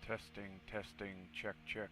Testing, testing, check, check.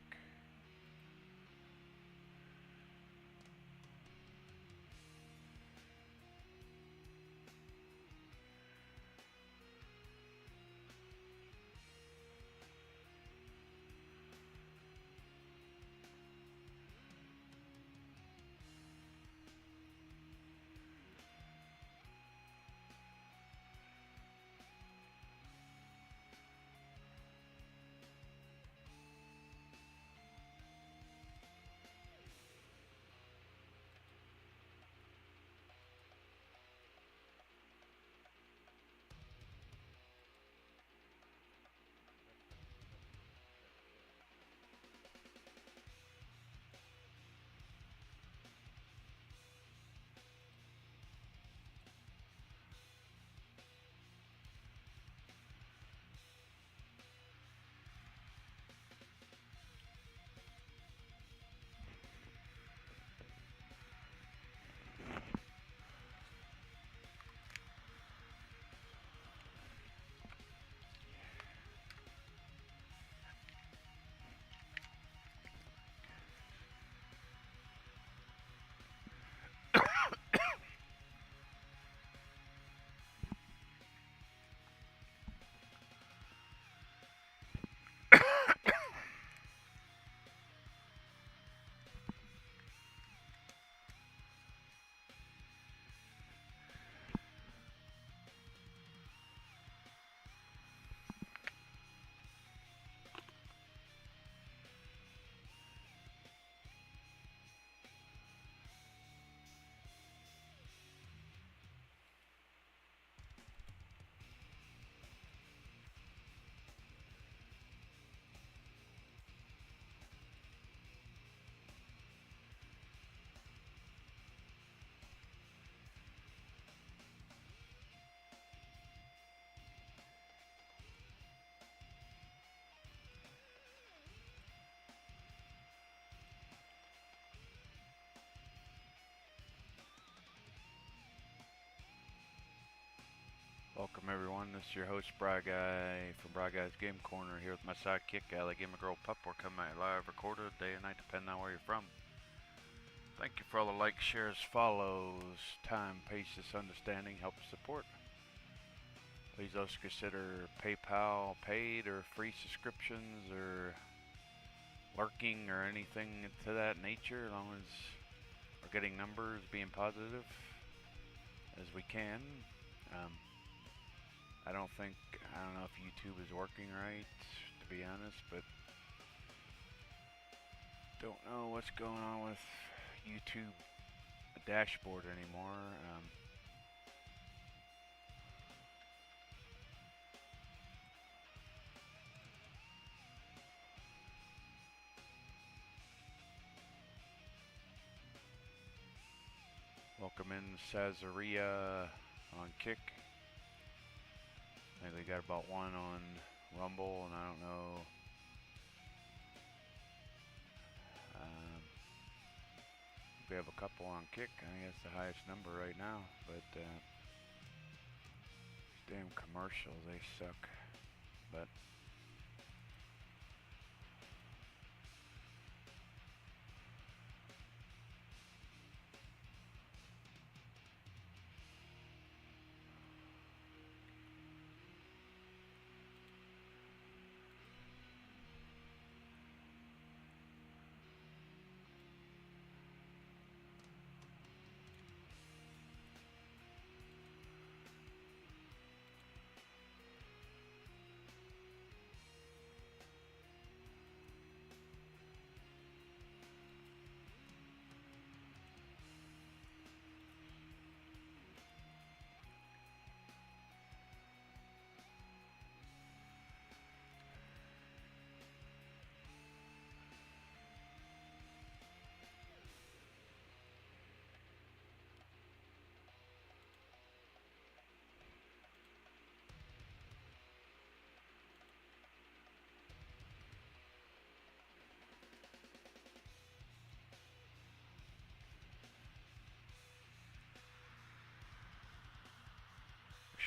Welcome everyone, this is your host Bry Guy from Bry Guy's Game Corner here with my sidekick Allie Gamer Girl Pup. We're coming at live recorded day and night depending on where you're from. Thank you for all the likes, shares, follows, time, patience, understanding, help, support. Please also consider PayPal paid or free subscriptions or lurking or anything to that nature, as long as we're getting numbers being positive as we can. I don't know if YouTube is working right, to be honest, but don't know what's going on with YouTube dashboard anymore. Welcome in Sazaria on Kick. I think we got about one on Rumble, and I don't know. We have a couple on Kick. I think that's the highest number right now, but damn commercials, they suck. But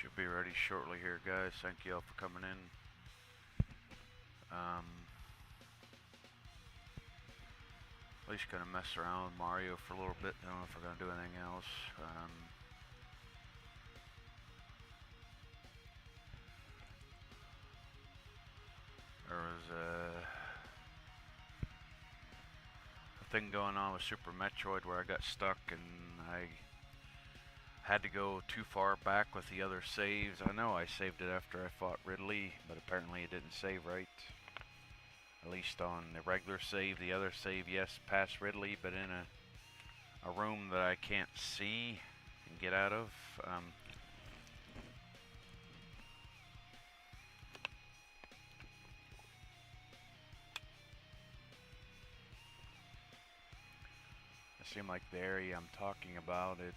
should be ready shortly here, guys. Thank you all for coming in. At least gonna mess around with Mario for a little bit. I don't know if we're gonna do anything else. There was a thing going on with Super Metroid where I got stuck and I had to go too far back with the other saves. I know I saved it after I fought Ridley, but apparently it didn't save right. At least on the regular save. The other save, yes, past Ridley, but in a room that I can't see and get out of. It seemed like the area I'm talking about, it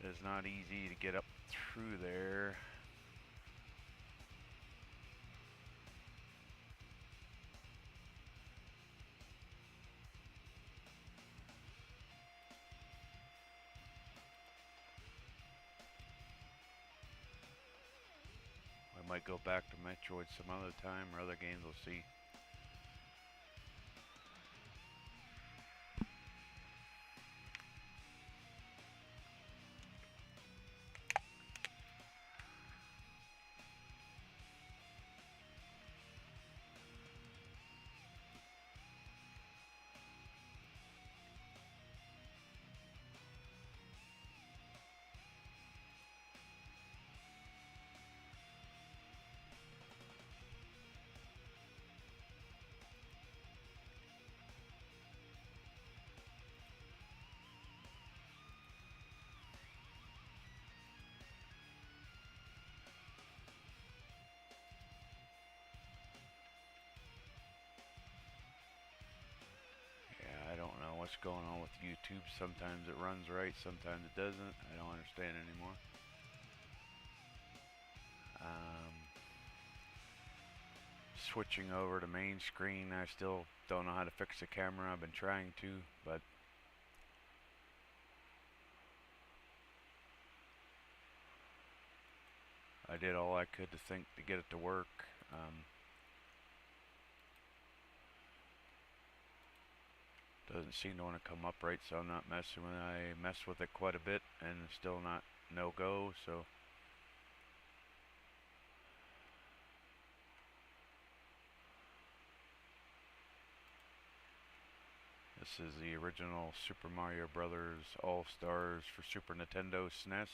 is not easy to get up through there. I might go back to Metroid some other time, or other games, we'll see. What's going on with YouTube. Sometimes it runs right, sometimes it doesn't. I don't understand anymore. Switching over to main screen, I still don't know how to fix the camera. I've been trying to, but I did all I could to think to get it to work. Doesn't seem to want to come up right, so I'm not messing with it. I messed with it quite a bit and still not no go, so this is the original Super Mario Brothers All-Stars for Super Nintendo SNES.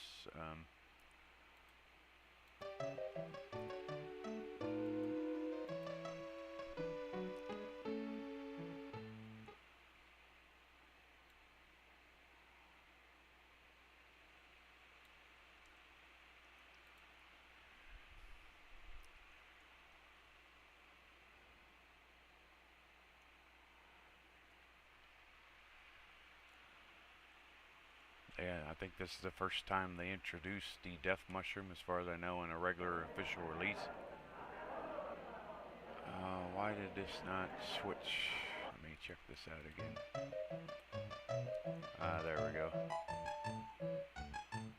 Yeah, I think this is the first time they introduced the Death Mushroom, as far as I know, in a regular official release. Why did this not switch? Let me check this out again. There we go.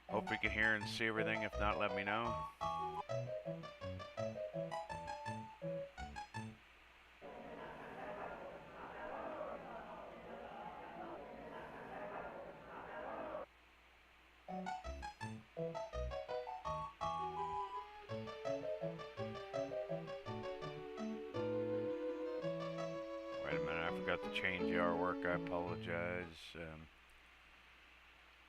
Hope you can hear and see everything. If not, let me know. Wait a minute, I forgot to change the artwork. I apologize.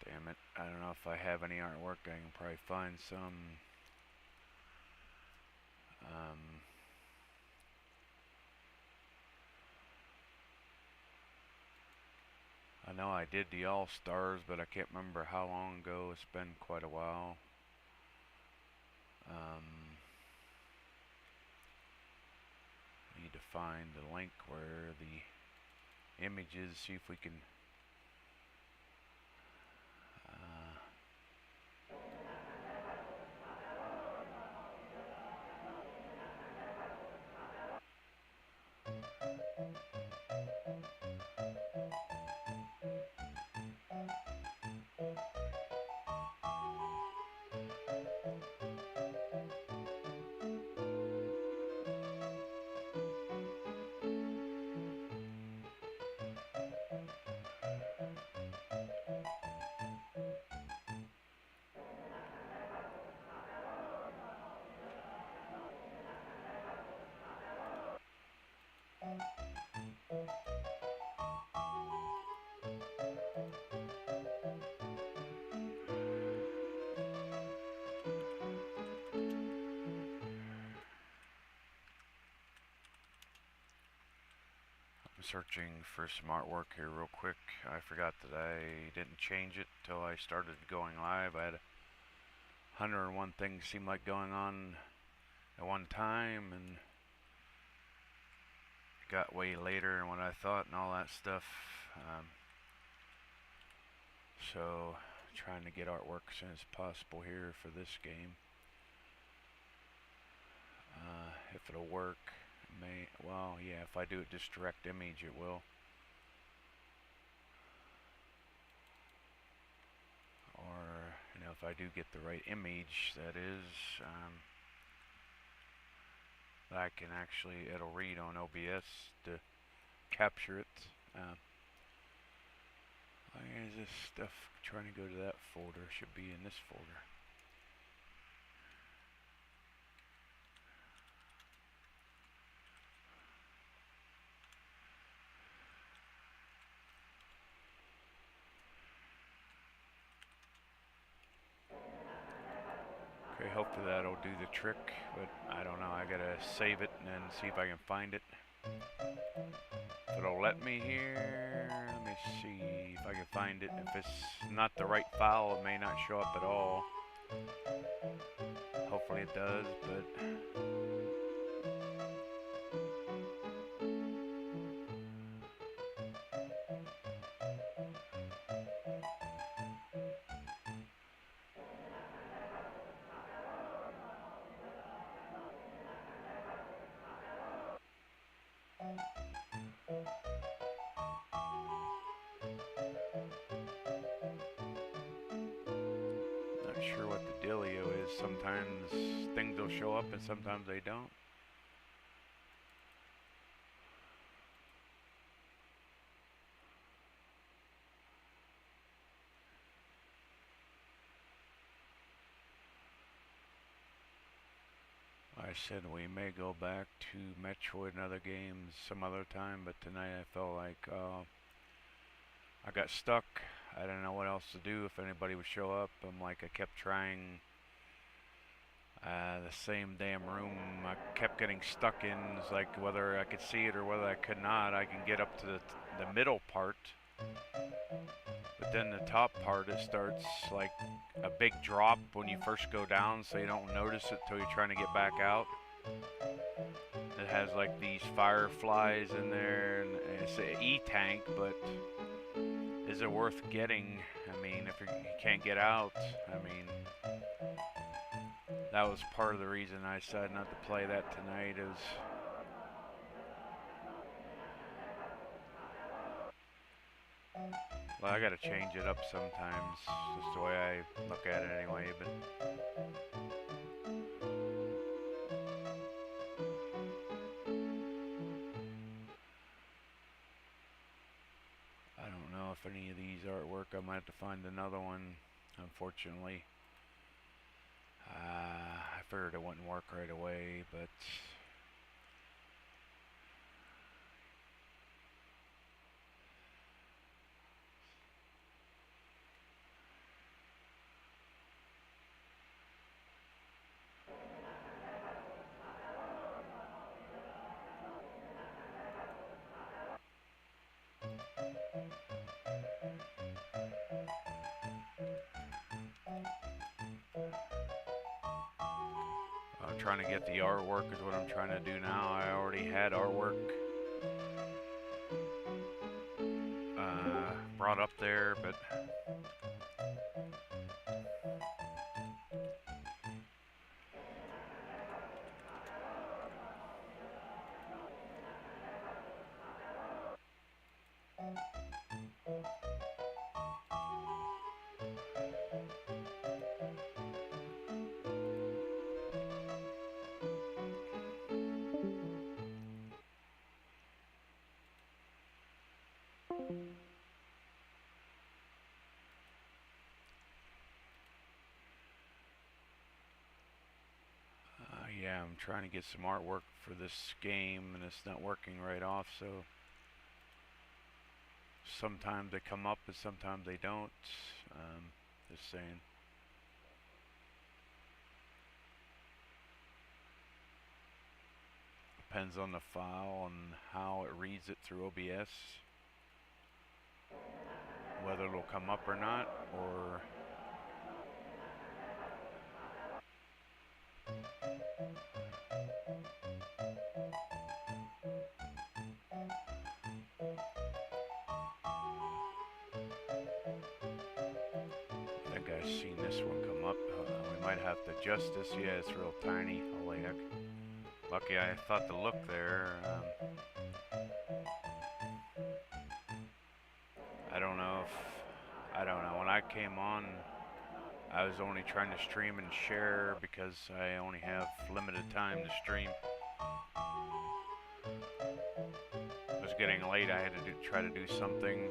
Damn it. I don't know if I have any artwork. I can probably find some. I know I did the All-Stars, but I can't remember how long ago. It's been quite a while. Need to find the link where the image is, see if we can searching for some artwork here real quick. I forgot that I didn't change it till I started going live. I had 101 things seem like going on at one time, and it got way later than what I thought and all that stuff. So trying to get artwork as soon as possible here for this game. If it'll work. Well, yeah, if I do it just direct image, it will. Or, if I do get the right image, that is, I can actually, it'll read on OBS to capture it. Why is this stuff trying to go to that folder? It should be in this folder. Okay, hopefully that'll do the trick, but I don't know. I gotta save it and then see if I can find it. If it'll let me here, let me see if I can find it. If it's not the right file, it may not show up at all. Hopefully it does, but not sure what to dealio is. Sometimes things will show up and sometimes they don't. I said we may go back to Metroid and other games some other time, but tonight I felt like I got stuck. I didn't know what else to do if anybody would show up. I'm like, I kept trying the same damn room. I kept getting stuck in. It's like whether I could see it or whether I could not. I can get up to the middle part, but then the top part, it starts like a big drop when you first go down, so you don't notice it till you're trying to get back out. It has like these fireflies in there, and it's an E-tank, but is it worth getting? I mean, if you can't get out, I mean, that was part of the reason I decided not to play that tonight. Is well, I gotta change it up sometimes, just the way I look at it anyway, but I don't know if any of these artwork, I might have to find another one, unfortunately. I figured it wouldn't work right away, but I'm trying to get the artwork is what I'm trying to do now. I already had artwork brought up there, but yeah, I'm trying to get some artwork for this game, and it's not working right off, so sometimes they come up and sometimes they don't. Just saying. Depends on the file and how it reads it through OBS. Whether it'll come up or not, or I think I've seen this one come up. We might have to adjust this. Yeah, it's real tiny. Holy heck. Lucky I thought to look there. I don't know. When I came on, I was only trying to stream and share because I only have limited time to stream. It was getting late. I had to try to do something.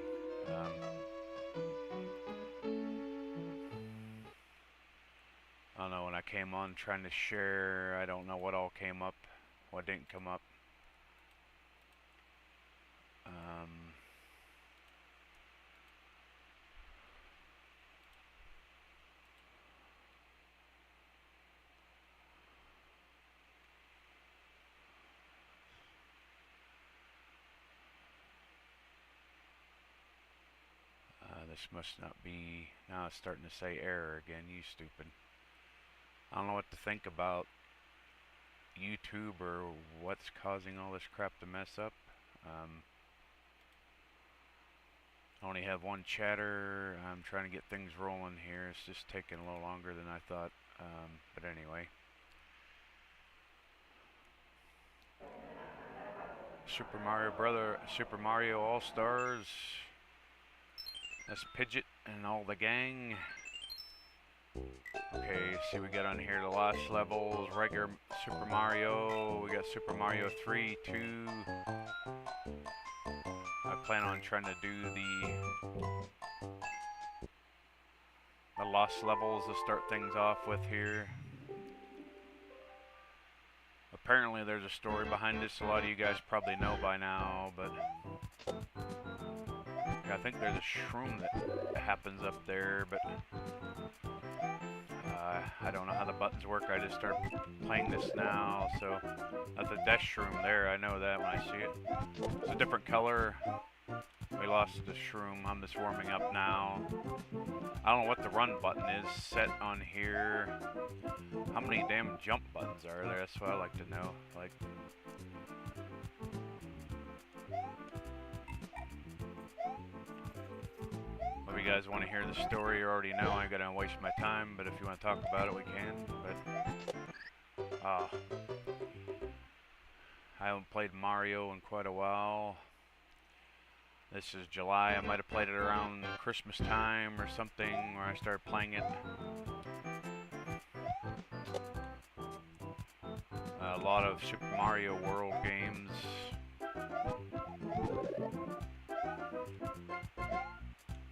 I don't know, when I came on trying to share, I don't know what all came up, what didn't come up. This must not be, now it's starting to say error again, you stupid. I don't know what to think about YouTube or what's causing all this crap to mess up. I only have one chatter. I'm trying to get things rolling here. It's just taking a little longer than I thought. But anyway. Super Mario All-Stars. That's Pidgeot and all the gang. Okay, see we got on here the last levels, regular Super Mario, we got Super Mario 3, 2. I plan on trying to do the lost levels to start things off with here. Apparently there's a story behind this, a lot of you guys probably know by now, but I think there's a shroom that happens up there, but I don't know how the buttons work. I just started playing this now, so that's a death shroom there. I know that when I see it. It's a different color. We lost the shroom. I'm just warming up now. I don't know what the run button is set on here. How many damn jump buttons are there? That's what I like to know. Like, if you guys want to hear the story, you already know. I ain't gonna waste my time, but if you want to talk about it, we can. But I haven't played Mario in quite a while. This is July. I might have played it around Christmas time or something where I started playing it. A lot of Super Mario World games.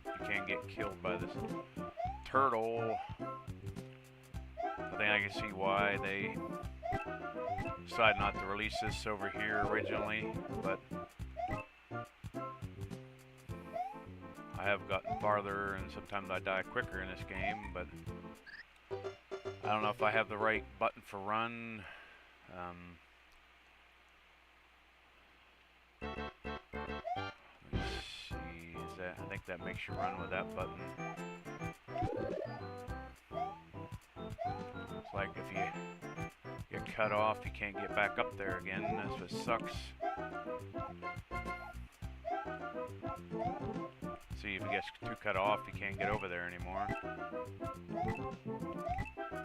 You can't get killed by this turtle. I think I can see why they decided not to release this over here originally, but I have gotten farther, and sometimes I die quicker in this game, but I don't know if I have the right button for run. Let's see, I think that makes you run with that button. It's like if you get cut off, you can't get back up there again. That's what sucks. See, if you get too cut off, you can't get over there anymore.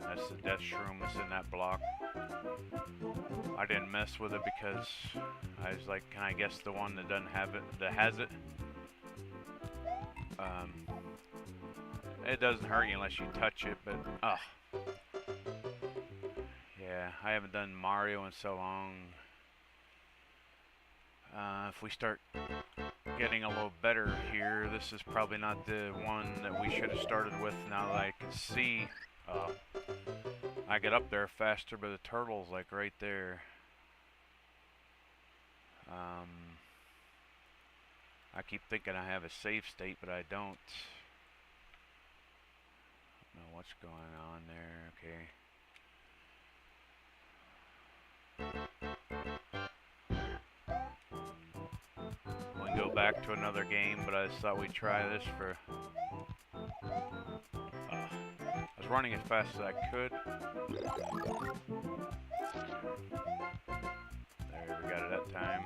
That's the death shroom that's in that block. I didn't mess with it because I was like, can I guess the one that doesn't have it, that has it? It doesn't hurt you unless you touch it, but yeah, I haven't done Mario in so long. If we start getting a little better here, this is probably not the one that we should have started with. Now that I can see, I get up there faster, but the turtle's like right there. I keep thinking I have a save state, but I don't. I don't know what's going on there. Okay. We can go back to another game, but I just thought we'd try this for... I was running as fast as I could. There, we got it that time.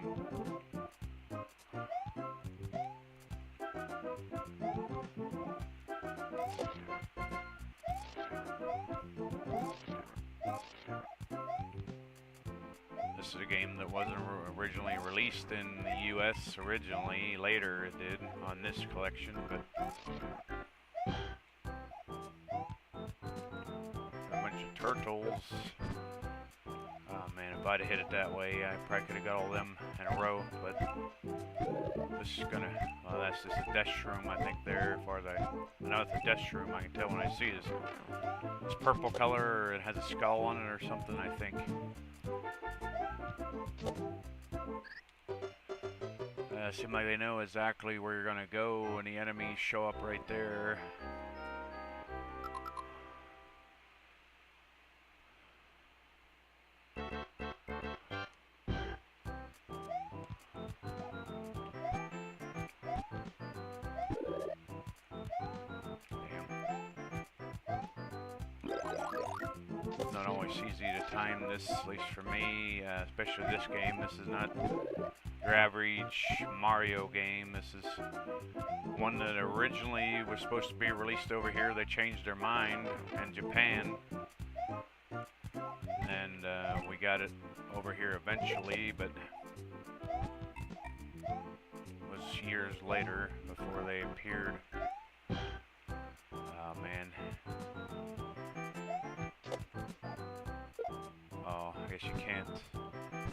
This is a game that wasn't originally released in the US originally. Later it did on this collection, but a bunch of turtles. Oh man, if I'd have hit it that way, I probably could have got all of them in a row, but this is gonna, well, that's just a death shroom, I think, there, as far as I know it's a death shroom. I can tell when I see this. It's purple color, or it has a skull on it or something, I think. Seems like they know exactly where you're gonna go, and the enemies show up right there. Not always easy to time this, at least for me, especially this game. This is not your average Mario game. This is one that originally was supposed to be released over here. They changed their mind in Japan, and we got it over here eventually, but it was years later before they appeared. Oh man. guess you can't.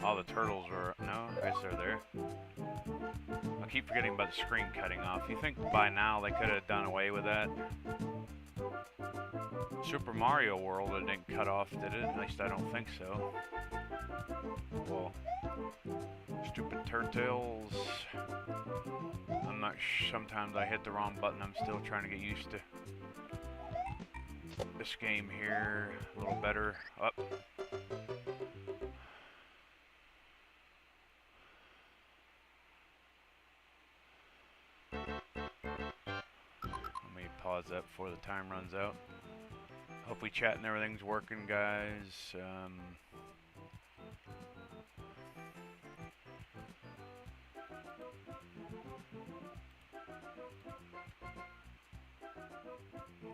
All the turtles are... No, I guess they're there. I keep forgetting about the screen cutting off. You think by now they could have done away with that? Super Mario World, it didn't cut off, did it? At least I don't think so. Well, stupid turtles. I'm not sometimes I hit the wrong button. I'm still trying to get used to this game here. A little better. Up. Let me pause that before the time runs out. Hopefully chat and everything's working, guys.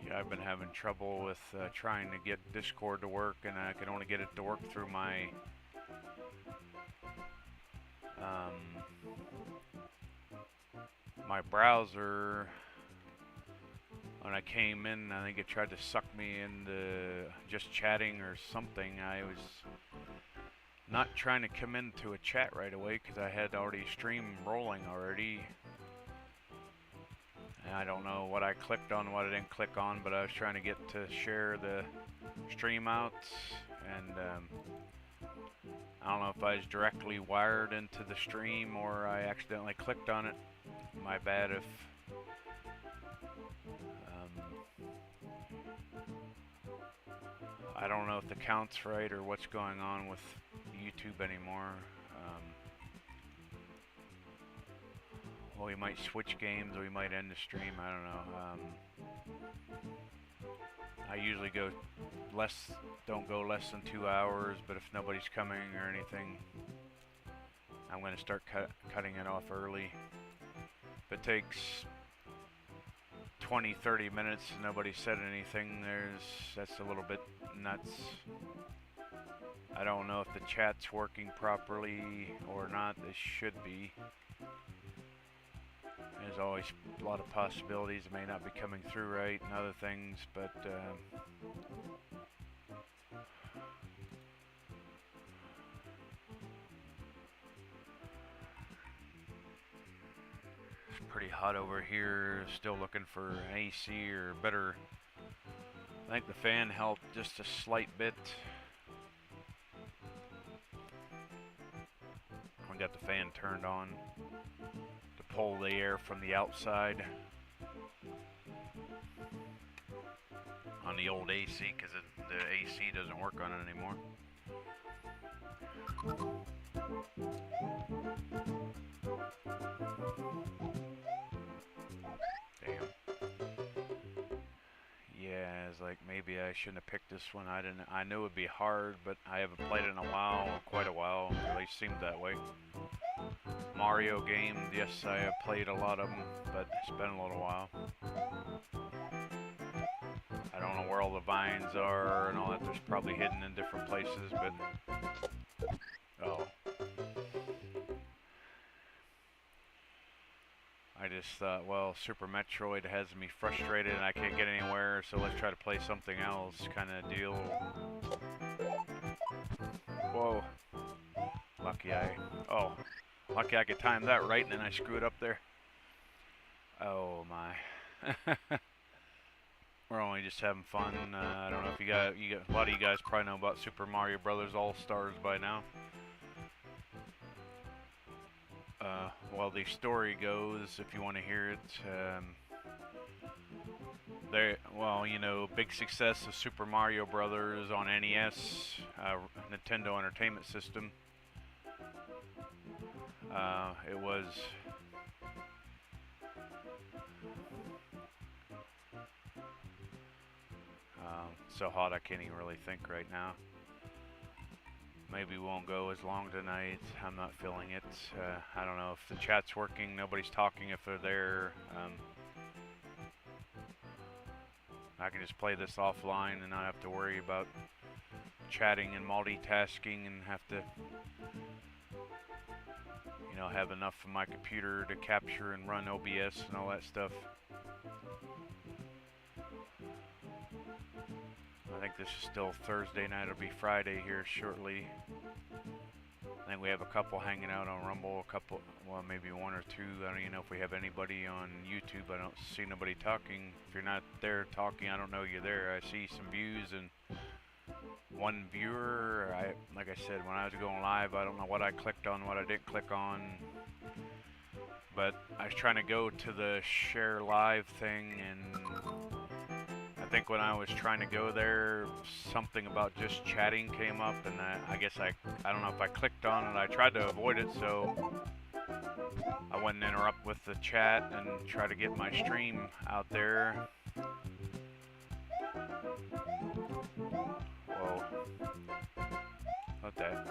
Yeah, I've been having trouble with trying to get Discord to work, and I can only get it to work through my my browser. When I came in, I think it tried to suck me into just chatting or something. I was not trying to come into a chat right away because I had already stream rolling already. And I don't know what I clicked on, what I didn't click on, but I was trying to get to share the stream out, and I don't know if I was directly wired into the stream or I accidentally clicked on it. My bad if I don't know if the count's right or what's going on with YouTube anymore. Well, we might switch games or we might end the stream, I don't know. I usually go don't go less than 2 hours, but if nobody's coming or anything, I'm going to start cutting it off early. If it takes 20-30 minutes and nobody said anything, that's a little bit nuts. I don't know if the chat's working properly or not. It should be. There's always a lot of possibilities. It may not be coming through right and other things, but it's pretty hot over here. Still looking for an AC or better. I think the fan helped just a slight bit. We got the fan turned on to pull the air from the outside on the old AC, because the AC doesn't work on it anymore. Damn. Yeah, it's like maybe I shouldn't have picked this one. I knew it'd be hard, but I haven't played it in a while, or quite a while. At least seemed that way. Mario game, yes, I have played a lot of them, but it's been a little while. I don't know where all the vines are and all that. There's probably hidden in different places, but oh. I just thought, well, Super Metroid has me frustrated and I can't get anywhere, so let's try to play something else kind of deal. Whoa. Lucky I could time that right, and then I screwed up there. Oh my. We're only just having fun. I don't know if you got a lot of you guys probably know about Super Mario Brothers All-Stars by now. Well, the story goes, if you want to hear it, well, you know, big success of Super Mario Brothers on NES, Nintendo Entertainment System. It was so hot I can't even really think right now. Maybe we won't go as long tonight. I'm not feeling it. I don't know if the chat's working. Nobody's talking if they're there. I can just play this offline and not have to worry about chatting and multitasking and have to, you know, have enough of my computer to capture and run OBS and all that stuff. I think this is still Thursday night. It'll be Friday here shortly. I think we have a couple hanging out on Rumble, a couple, well, maybe one or two. I don't even know if we have anybody on YouTube. I don't see nobody talking. If you're not there talking, I don't know you're there. I see some views and one viewer. Like I said, when I was going live, I don't know what I clicked on, what I didn't click on. But I was trying to go to the share live thing, and I think when I was trying to go there, something about just chatting came up, and I guess I don't know if I clicked on it. I tried to avoid it, so I wouldn't interrupt with the chat and try to get my stream out there. Whoa. What that?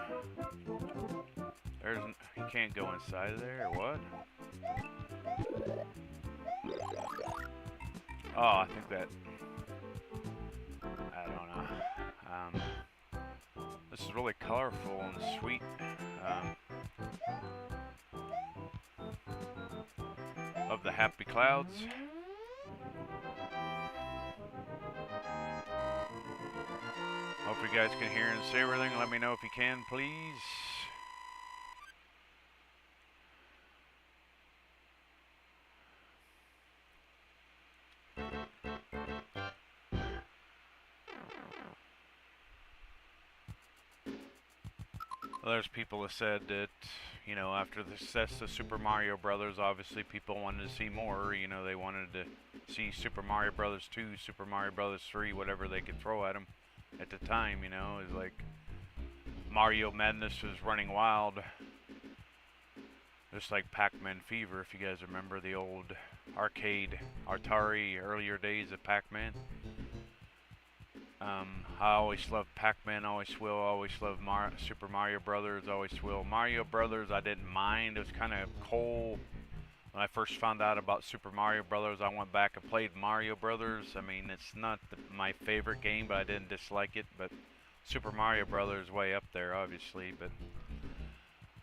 You can't go inside of there, or what? Oh, I think that, I don't know. This is really colorful and sweet. Of the happy clouds. Hope you guys can hear and see everything. Let me know if you can, please. Well, there's people that said that, you know, after the success of Super Mario Brothers, obviously people wanted to see more. You know, they wanted to see Super Mario Brothers 2, Super Mario Brothers 3, whatever they could throw at them at the time. You know, it's like Mario Madness was running wild, just like Pac-Man Fever. If you guys remember the old arcade, Atari, earlier days of Pac-Man. I always loved Pac-Man, always will, always loved Super Mario Brothers, always will. Mario Brothers, I didn't mind. It was kind of cold. When I first found out about Super Mario Brothers, I went back and played Mario Brothers. I mean, it's not my favorite game, but I didn't dislike it. But Super Mario Brothers way up there, obviously. But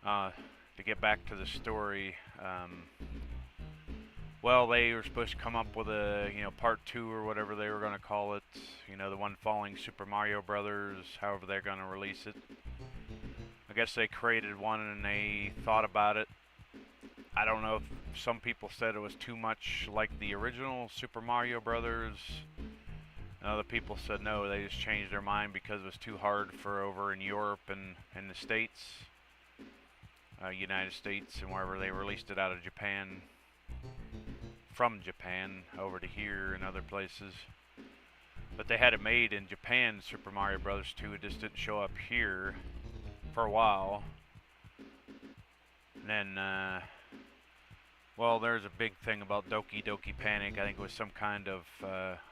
to get back to the story, well, they were supposed to come up with a, you know, part 2 or whatever they were going to call it. You know, the one following Super Mario Brothers, however they're going to release it. I guess they created one and they thought about it. I don't know if some people said it was too much like the original Super Mario Brothers. And other people said no, they just changed their mind because it was too hard for over in Europe and in the States. United States and wherever they released it out of Japan. From Japan over to here and other places. But they had it made in Japan, Super Mario Bros. 2. It just didn't show up here for a while. And then, well, there's a big thing about Doki Doki Panic. I think it was some kind of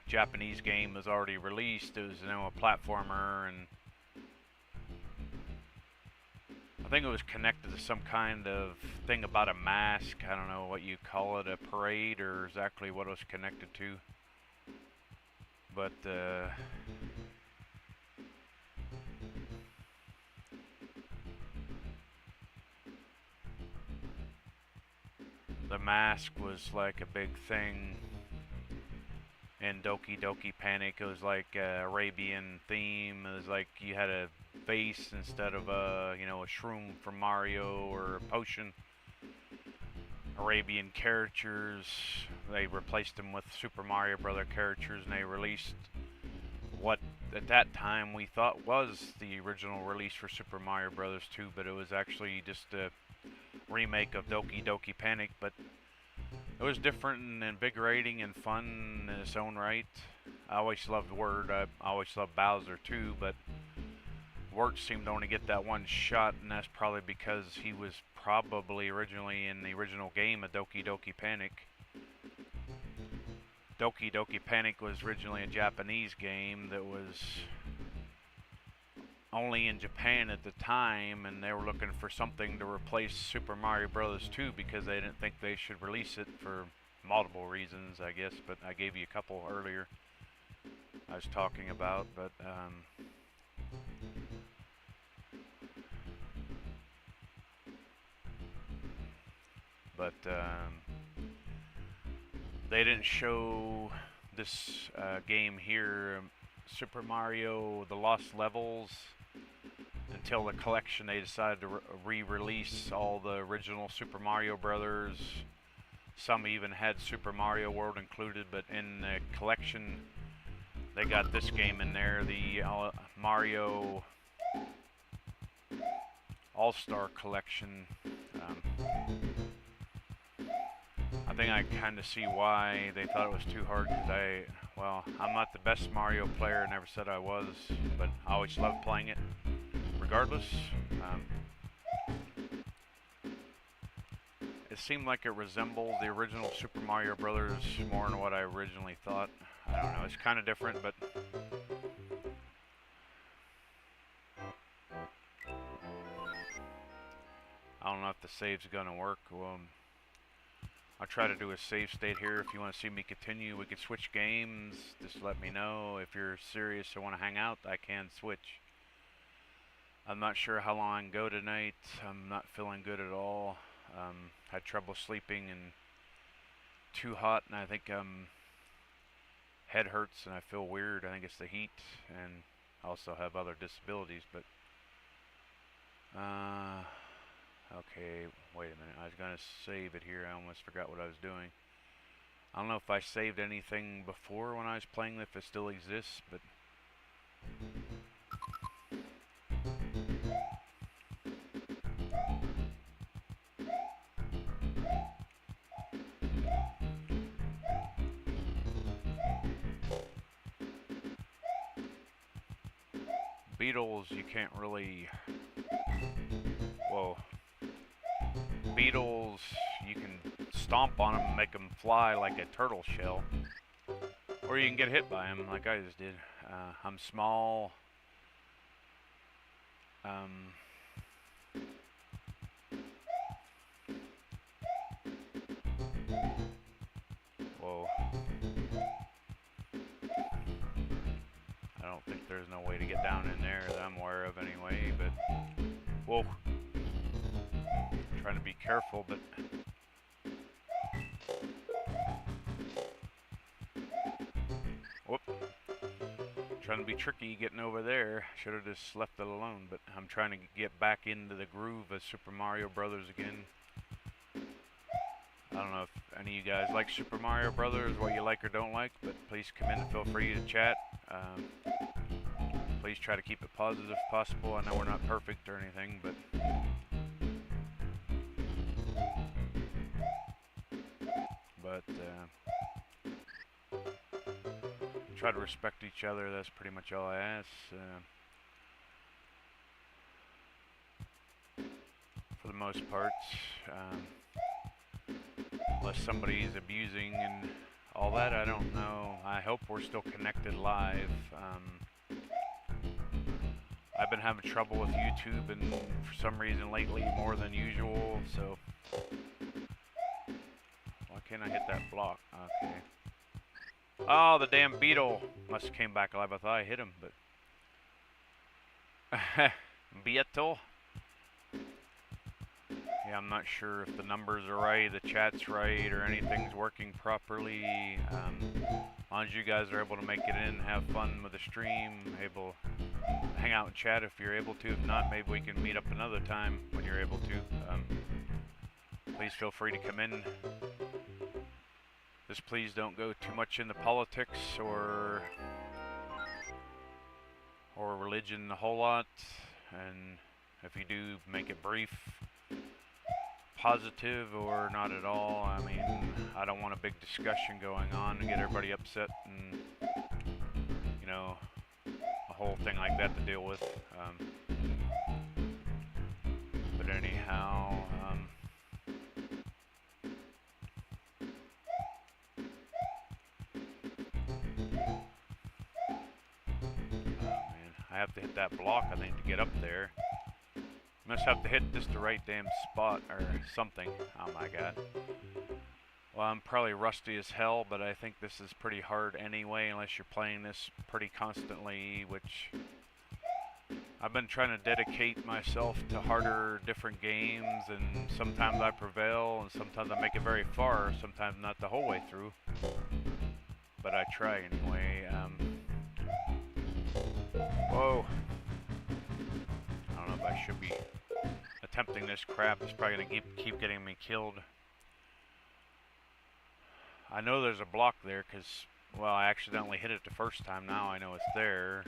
Japanese game was already released. It was, you know, a platformer, and I think it was connected to some kind of thing about a mask. I don't know what you call it, a parade, or exactly what it was connected to. But the mask was like a big thing in Doki Doki Panic. It was like a Arabian theme. It was like you had a vase instead of a, you know, a shroom from Mario or a potion. Arabian characters, they replaced them with Super Mario Brother characters, and they released what at that time we thought was the original release for Super Mario Brothers 2, but it was actually just a remake of Doki Doki Panic. But it was different and invigorating and fun in its own right. I always loved Word. I always loved Bowser too, but Word seemed to only get that one shot, and that's probably because he was probably originally in the original game of Doki Doki Panic. Doki Doki Panic was originally a Japanese game that was only in Japan at the time, and they were looking for something to replace Super Mario Bros. 2 because they didn't think they should release it for multiple reasons, I guess, but I gave you a couple earlier I was talking about, but they didn't show this game here. Super Mario The Lost Levels until the collection. They decided to re-release all the original Super Mario Brothers. Some even had Super Mario World included, but in the collection they got this game in there, the Mario All-Star Collection. I think I kind of see why they thought it was too hard, because I'm not the best Mario player, never said I was, but I always loved playing it regardless. It seemed like it resembled the original Super Mario Brothers more than what I originally thought. I don't know, it's kind of different, but I don't know if the save's gonna work. I'll try to do a save state here. If you want to see me continue, we could switch games. Just let me know. If you're serious and want to hang out, I can switch. I'm not sure how long I can go tonight. I'm not feeling good at all. Had trouble sleeping and too hot, and I think head hurts and I feel weird. I think it's the heat, and I also have other disabilities, but okay, wait a minute. I was going to save it here. I almost forgot what I was doing. I don't know if I saved anything before when I was playing, if it still exists, but beetles, you can't really, whoa. Beetles, you can stomp on them and make them fly like a turtle shell, or you can get hit by them like I just did. I'm small. Whoa. I don't think there's no way to get down in there that I'm aware of anyway, but whoa. Trying to be careful, but whoop. Trying to be tricky getting over there. Should have just left it alone, but I'm trying to get back into the groove of Super Mario Brothers again. I don't know if any of you guys like Super Mario Brothers, what you like or don't like, but please come in and feel free to chat. Please try to keep it positive if possible. I know we're not perfect or anything, but try to respect each other. That's pretty much all I ask. For the most part, unless somebody's abusing and all that, I don't know. I hope we're still connected live. I've been having trouble with YouTube, and for some reason lately more than usual, so why can't I hit that block? Okay. Oh, the damn beetle must have came back alive. I thought I hit him, but beetle. Yeah, I'm not sure if the numbers are right, the chat's right, or anything's working properly. As long as you guys are able to make it in, have fun with the stream, able to hang out and chat if you're able to. If not, maybe we can meet up another time when you're able to. Please feel free to come in. Just please don't go too much into politics or religion a whole lot. And if you do, make it brief. Positive or not at all. I mean, I don't want a big discussion going on and get everybody upset and, you know, a whole thing like that to deal with. But anyhow, man, I have to hit that block, I think, to get up there. Must have to hit just the right damn spot or something. Oh my god. Well, I'm probably rusty as hell, but I think this is pretty hard anyway, unless you're playing this pretty constantly, which I've been trying to dedicate myself to harder, different games, and sometimes I prevail, and sometimes I make it very far, sometimes not the whole way through. But I try anyway. Whoa. I don't know if I should be attempting this crap. It's probably gonna keep getting me killed. I know there's a block there because, well, I accidentally hit it the first time. Now I know it's there.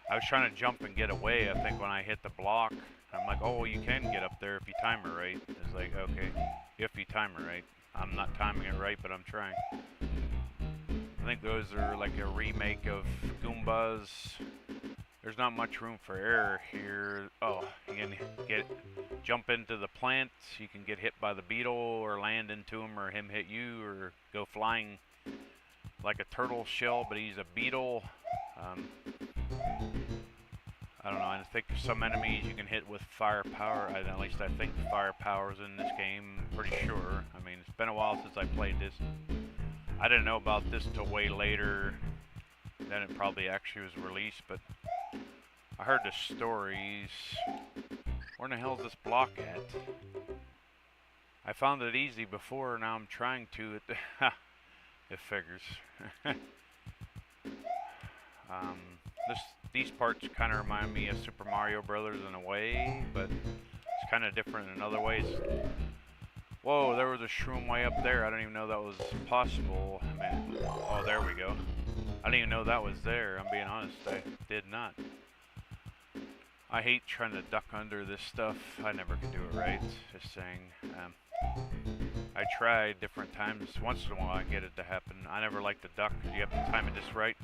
I was trying to jump and get away, I think, when I hit the block. I'm like, oh, well, you can get up there if you time it right. It's like, okay, if you time it right. I'm not timing it right, but I'm trying. I think those are like a remake of Goombas. There's not much room for error here. Oh, you can jump into the plants. You can get hit by the beetle or land into him or him hit you or go flying like a turtle shell, but he's a beetle. I don't know, I think some enemies you can hit with firepower. At least I think firepower's in this game, pretty sure. I mean, it's been a while since I played this. I didn't know about this till way later than it probably actually was released, but I heard the stories. Where in the hell is this block at? I found it easy before, now I'm trying to. It figures. These parts kind of remind me of Super Mario Brothers in a way, but it's kind of different in other ways. Whoa, there was a shroom way up there. I didn't even know that was possible. I mean, oh, there we go. I didn't even know that was there. I'm being honest, I did not. I hate trying to duck under this stuff. I never can do it right. Just saying. I tried different times. Once in a while I get it to happen. I never like to duck because you have to time it just right.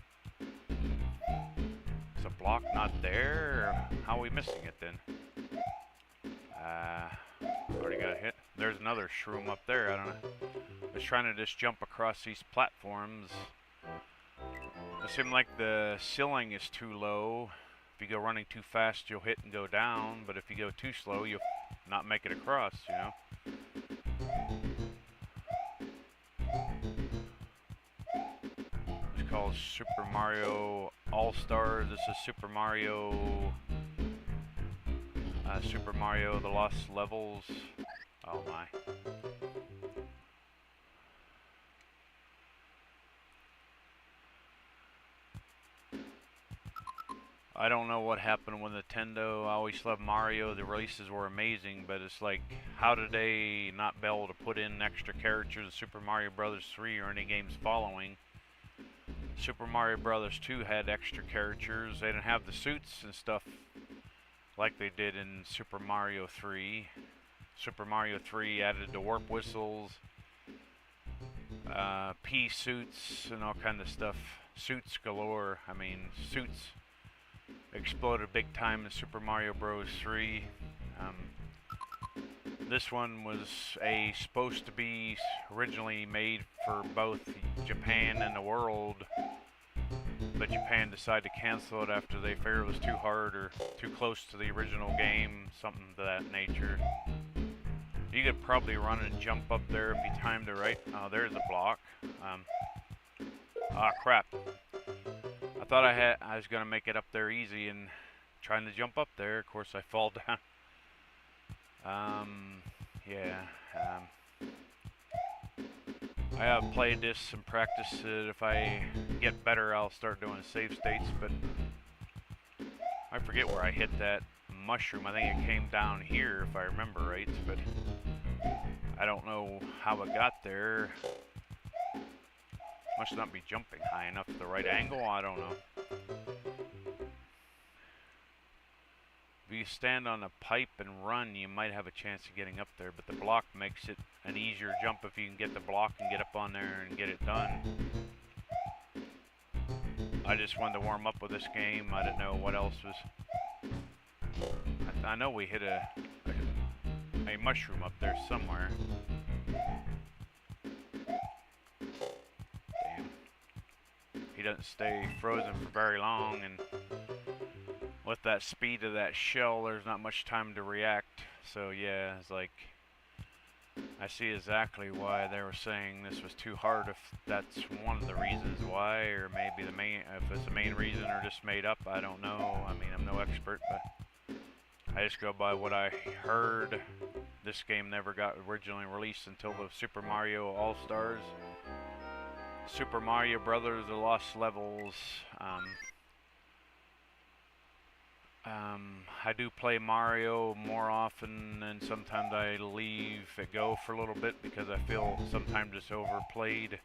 Is a block not there? Or how are we missing it then? Already got hit. There's another shroom up there. I don't know. I was trying to just jump across these platforms. It seemed like the ceiling is too low. If you go running too fast, you'll hit and go down. But if you go too slow, you'll not make it across, you know? It's called Super Mario All-Stars. This is Super Mario The Lost Levels. Oh my. I don't know what happened with Nintendo. I always loved Mario. The releases were amazing, but it's like, how did they not be able to put in extra characters in Super Mario Bros. 3 or any games following? Super Mario Bros. 2 had extra characters. They didn't have the suits and stuff like they did in Super Mario 3. Super Mario 3 added the warp whistles, pea suits, and all kind of stuff. Suits galore. I mean, suits exploded big time in Super Mario Bros. 3. This one was supposed to be originally made for both Japan and the world, but Japan decided to cancel it after they figured it was too hard or too close to the original game, something to that nature. You could probably run and jump up there if you timed it right. Oh, there's a block. Crap. I thought I was gonna make it up there easy and trying to jump up there. Of course, I fall down. I have played this and practiced it. If I get better, I'll start doing save states, but I forget where I hit that mushroom. I think it came down here, if I remember right, but I don't know how it got there. Must not be jumping high enough at the right angle, I don't know. If you stand on a pipe and run, you might have a chance of getting up there, but the block makes it an easier jump if you can get the block and get up on there and get it done. I just wanted to warm up with this game. I didn't know what else was. I know we hit a mushroom up there somewhere. Damn. He doesn't stay frozen for very long, and with that speed of that shell, there's not much time to react. So yeah, it's like, I see exactly why they were saying this was too hard, if that's one of the reasons why, or maybe if it's the main reason or just made up, I don't know. I mean, I'm no expert, but I just go by what I heard. This game never got originally released until the Super Mario All-Stars. Super Mario Brothers The Lost Levels. I do play Mario more often, and sometimes I leave it go for a little bit because I feel sometimes it's overplayed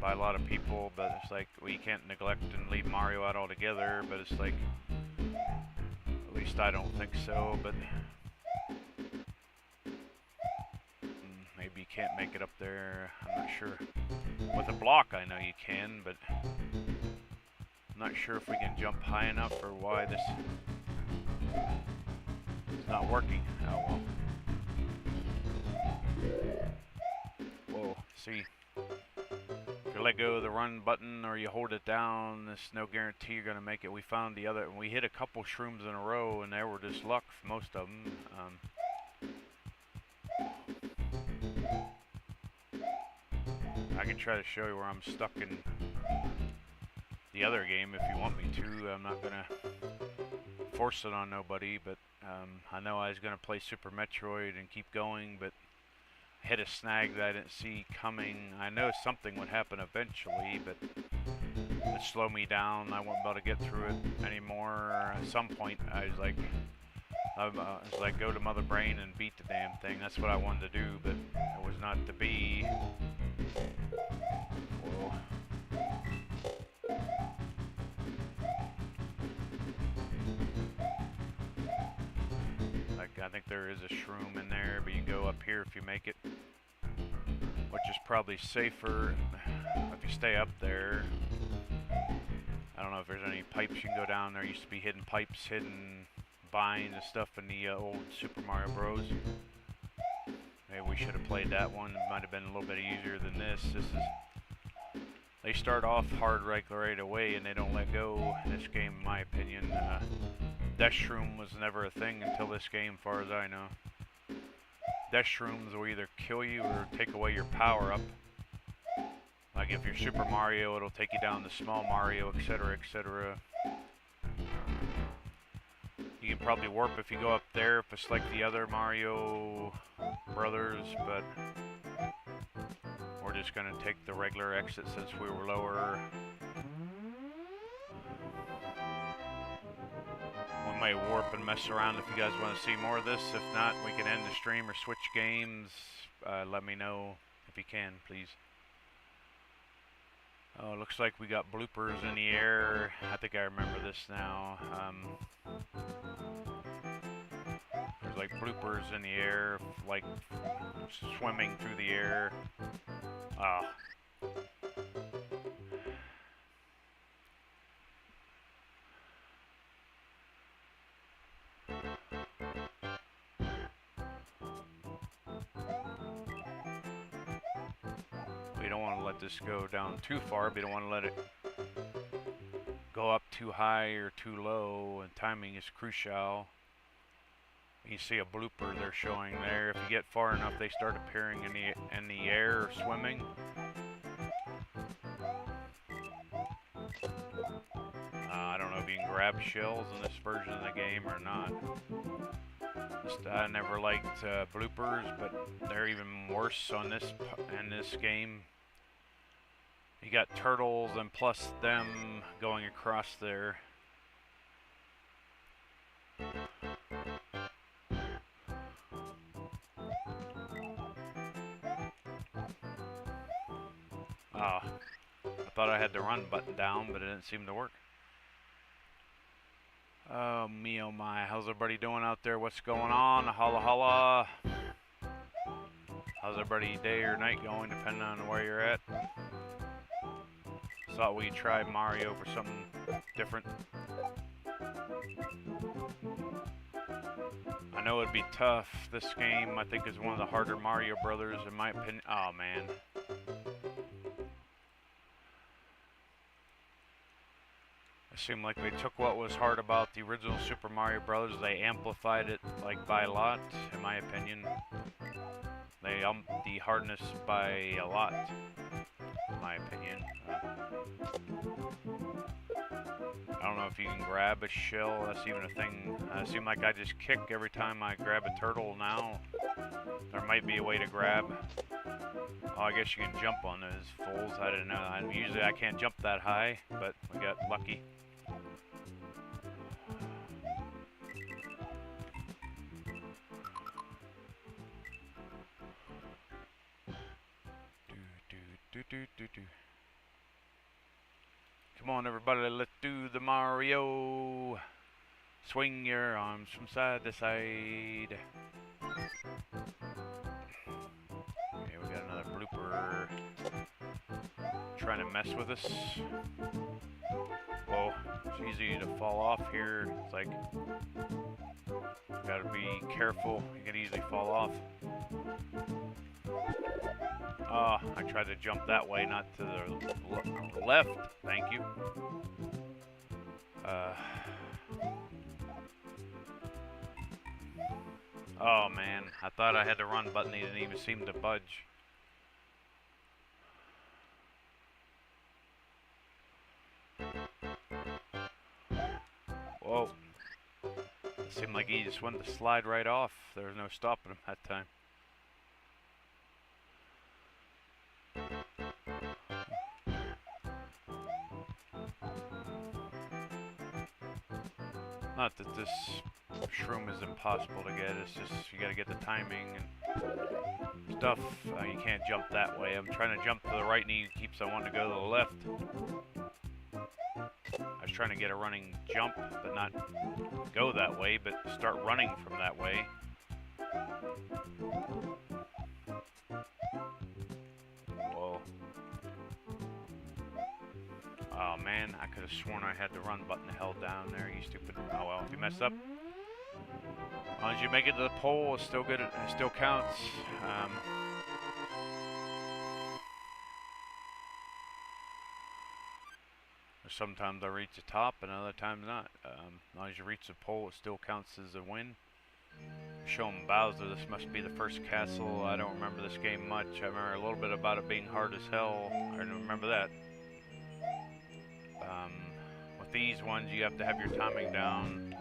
by a lot of people. But it's like, well, you can't neglect and leave Mario out altogether. But it's like, at least I don't think so. But maybe you can't make it up there. I'm not sure. With a block, I know you can, but I'm not sure if we can jump high enough or why this is not working. Oh well. Whoa, see. If you let go of the run button or you hold it down, there's no guarantee you're going to make it. We found the other, we hit a couple shrooms in a row and they were just luck for most of them. I can try to show you where I'm stuck in the other game if you want me to. I'm not gonna force it on nobody, but I know I was gonna play Super Metroid and keep going, but hit a snag that I didn't see coming. I know something would happen eventually, but it slowed me down. I wasn't able to get through it anymore. At some point, I was like, go to Mother Brain and beat the damn thing. That's what I wanted to do, but it was not to be. Whoa. I think there is a shroom in there, but you can go up here if you make it, which is probably safer if you stay up there. I don't know if there's any pipes you can go down. There used to be hidden pipes, hidden vines and stuff in the old Super Mario Bros. Maybe we should have played that one. It might have been a little bit easier than this. They start off hard right away and they don't let go in this game, in my opinion. Death Shroom was never a thing until this game, far as I know. Death Shrooms will either kill you or take away your power up. Like if you're Super Mario, it'll take you down to Small Mario, etc., etc. You can probably warp if you go up there, if it's like the other Mario Brothers, but we're just gonna take the regular exit since we were lower. We may warp and mess around if you guys want to see more of this. If not, we can end the stream or switch games. Let me know if you can, please. Oh, looks like we got bloopers in the air. I think I remember this now. There's like bloopers in the air, like swimming through the air. Ah. We don't want to let this go down too far, but we don't want to let it go up too high or too low, and timing is crucial. You see a blooper they're showing there. If you get far enough, they start appearing in the air or swimming. I don't know if you can grab shells in this version of the game or not. I never liked bloopers, but they're even worse on in this game. You got turtles and plus them going across there. I thought I had the run button down, but it didn't seem to work. Oh, me oh my. How's everybody doing out there? What's going on? Holla holla. How's everybody day or night going, depending on where you're at? Thought we'd try Mario for something different. I know it'd be tough. This game, I think, is one of the harder Mario Brothers, in my opinion. Oh, man. It seemed like they took what was hard about the original Super Mario Brothers, they amplified it, like, by a lot, in my opinion. They upped the hardness by a lot, in my opinion. I don't know if you can grab a shell, that's even a thing. It seems like I just kick every time I grab a turtle now. There might be a way to grab. Oh, I guess you can jump on those fools. I didn't know. Usually I can't jump that high, but we got lucky. Come on, everybody, let's do the Mario. Swing your arms from side to side. Okay, we got another blooper trying to mess with us. Whoa, it's easy to fall off here. It's like, gotta be careful. You can easily fall off. Oh, I tried to jump that way, not to the left. Thank you. Oh man, I thought I had the run button. He didn't even seem to budge. Whoa. It seemed like he just wanted to slide right off. There was no stopping him that time. Not that this shroom is impossible to get, it's just you gotta get the timing and stuff. You can't jump that way. I'm trying to jump to the right and he keeps on wanting to go to the left. I was trying to get a running jump, but not go that way, but start running from that way. Whoa. Oh man, I could have sworn I had the run button held down there, you stupid. Oh well, if you messed up. As long as you make it to the pole, it's still good. It still counts. Sometimes I reach the top and other times not. As long as you reach the pole, it still counts as a win. Show 'em Bowser, this must be the first castle. I don't remember this game much. I remember a little bit about it being hard as hell. I don't remember that. With these ones, you have to have your timing down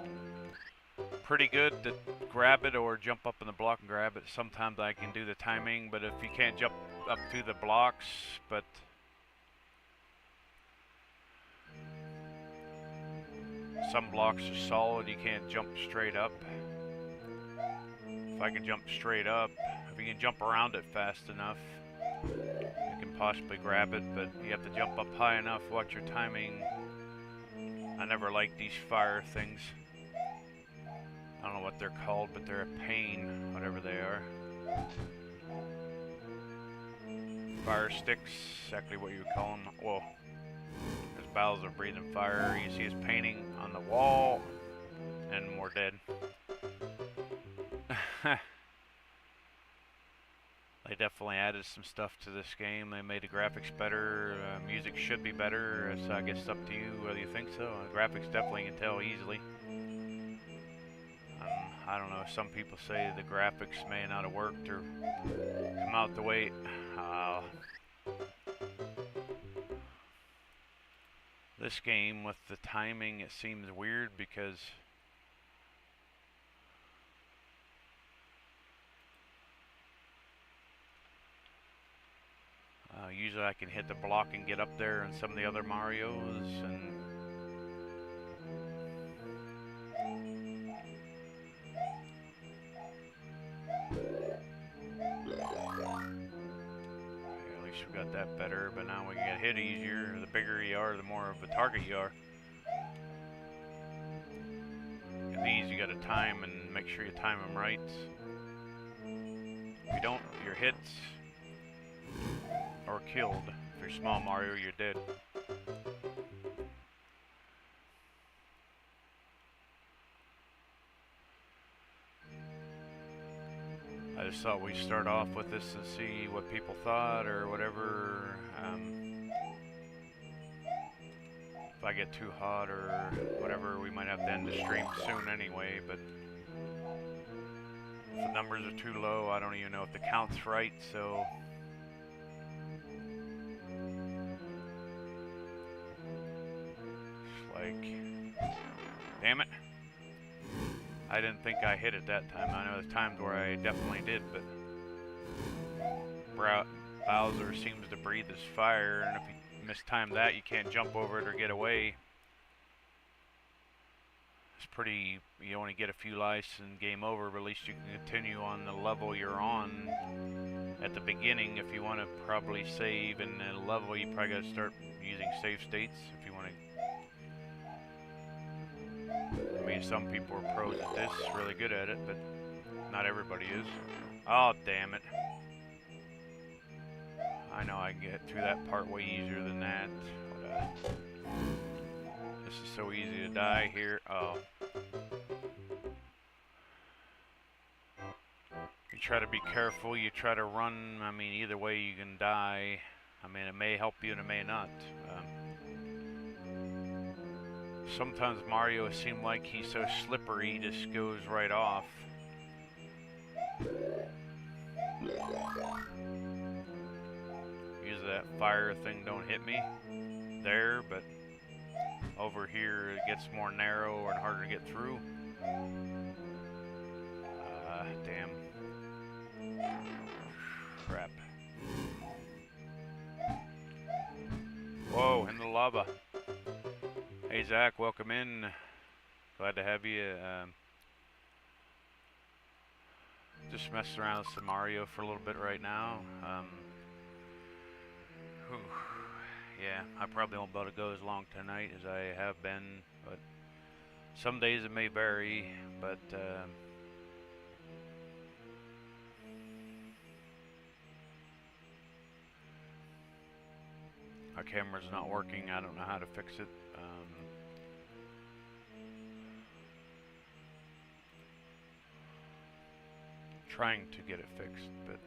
pretty good to grab it or jump up in the block and grab it. Sometimes I can do the timing, but if you can't jump up to the blocks, but some blocks are solid, you can't jump straight up. If I can jump straight up, if you can jump around it fast enough, you can possibly grab it, but you have to jump up high enough, watch your timing. I never liked these fire things. I don't know what they're called, but they're a pain, whatever they are. Fire sticks, exactly what you would call them. Whoa. There's Bowser breathing fire. You see his painting on the wall, and we're dead. They definitely added some stuff to this game. They made the graphics better. Music should be better, so I guess it's up to you whether you think so. Graphics definitely can tell easily. I don't know, some people say the graphics may not have worked or come out the way. This game with the timing, it seems weird because usually I can hit the block and get up there in some of the other Marios, and at least we got that better, but now we can get hit easier. The bigger you are, the more of a target you are. And these you gotta time and make sure you time them right. If you don't, you're hit or killed. If you're small Mario, you're dead. I just thought we'd start off with this and see what people thought or whatever. If I get too hot or whatever, we might have to end the stream soon anyway, but if the numbers are too low, I don't even know if the count's right, so it's like, damn it. I didn't think I hit it that time. I know there's times where I definitely did, but Bowser seems to breathe his fire, and if you mistime that, you can't jump over it or get away. It's pretty, you only get a few lives and game over, but at least you can continue on the level you're on. at the beginning, if you want to probably save in a level, you probably got to start using save states if you want to. I mean, some people are pros at this, really good at it, but not everybody is. Oh, damn it. I know I can get through that part way easier than that. But, this is so easy to die here. Oh. You try to be careful, you try to run. I mean, either way you can die. I mean, it may help you and it may not. Sometimes Mario seems like he's so slippery, he just goes right off. Usually that fire thing don't hit me there, but over here it gets more narrow and harder to get through. Damn. Crap. Whoa, in the lava. Hey Zach, welcome in. Glad to have you. Just messing around with some Mario for a little bit right now. Yeah, I probably won't be able to go as long tonight as I have been, but some days it may vary, but my camera's not working. I don't know how to fix it. Trying to get it fixed, but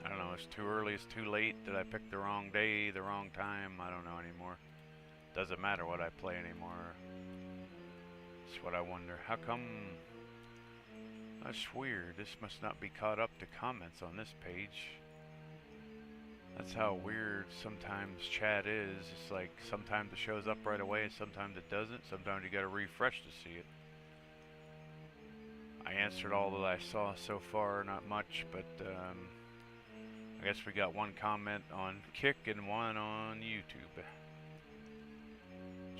I don't know, it's too early, it's too late. Did I pick the wrong day, the wrong time? I don't know anymore. Doesn't matter what I play anymore. That's what I wonder. How come? That's weird. This must not be caught up to comments on this page. That's how weird sometimes chat is. It's like sometimes it shows up right away and sometimes it doesn't. Sometimes you gotta refresh to see it. I answered all that I saw so far, not much, but I guess we got one comment on Kick and one on YouTube.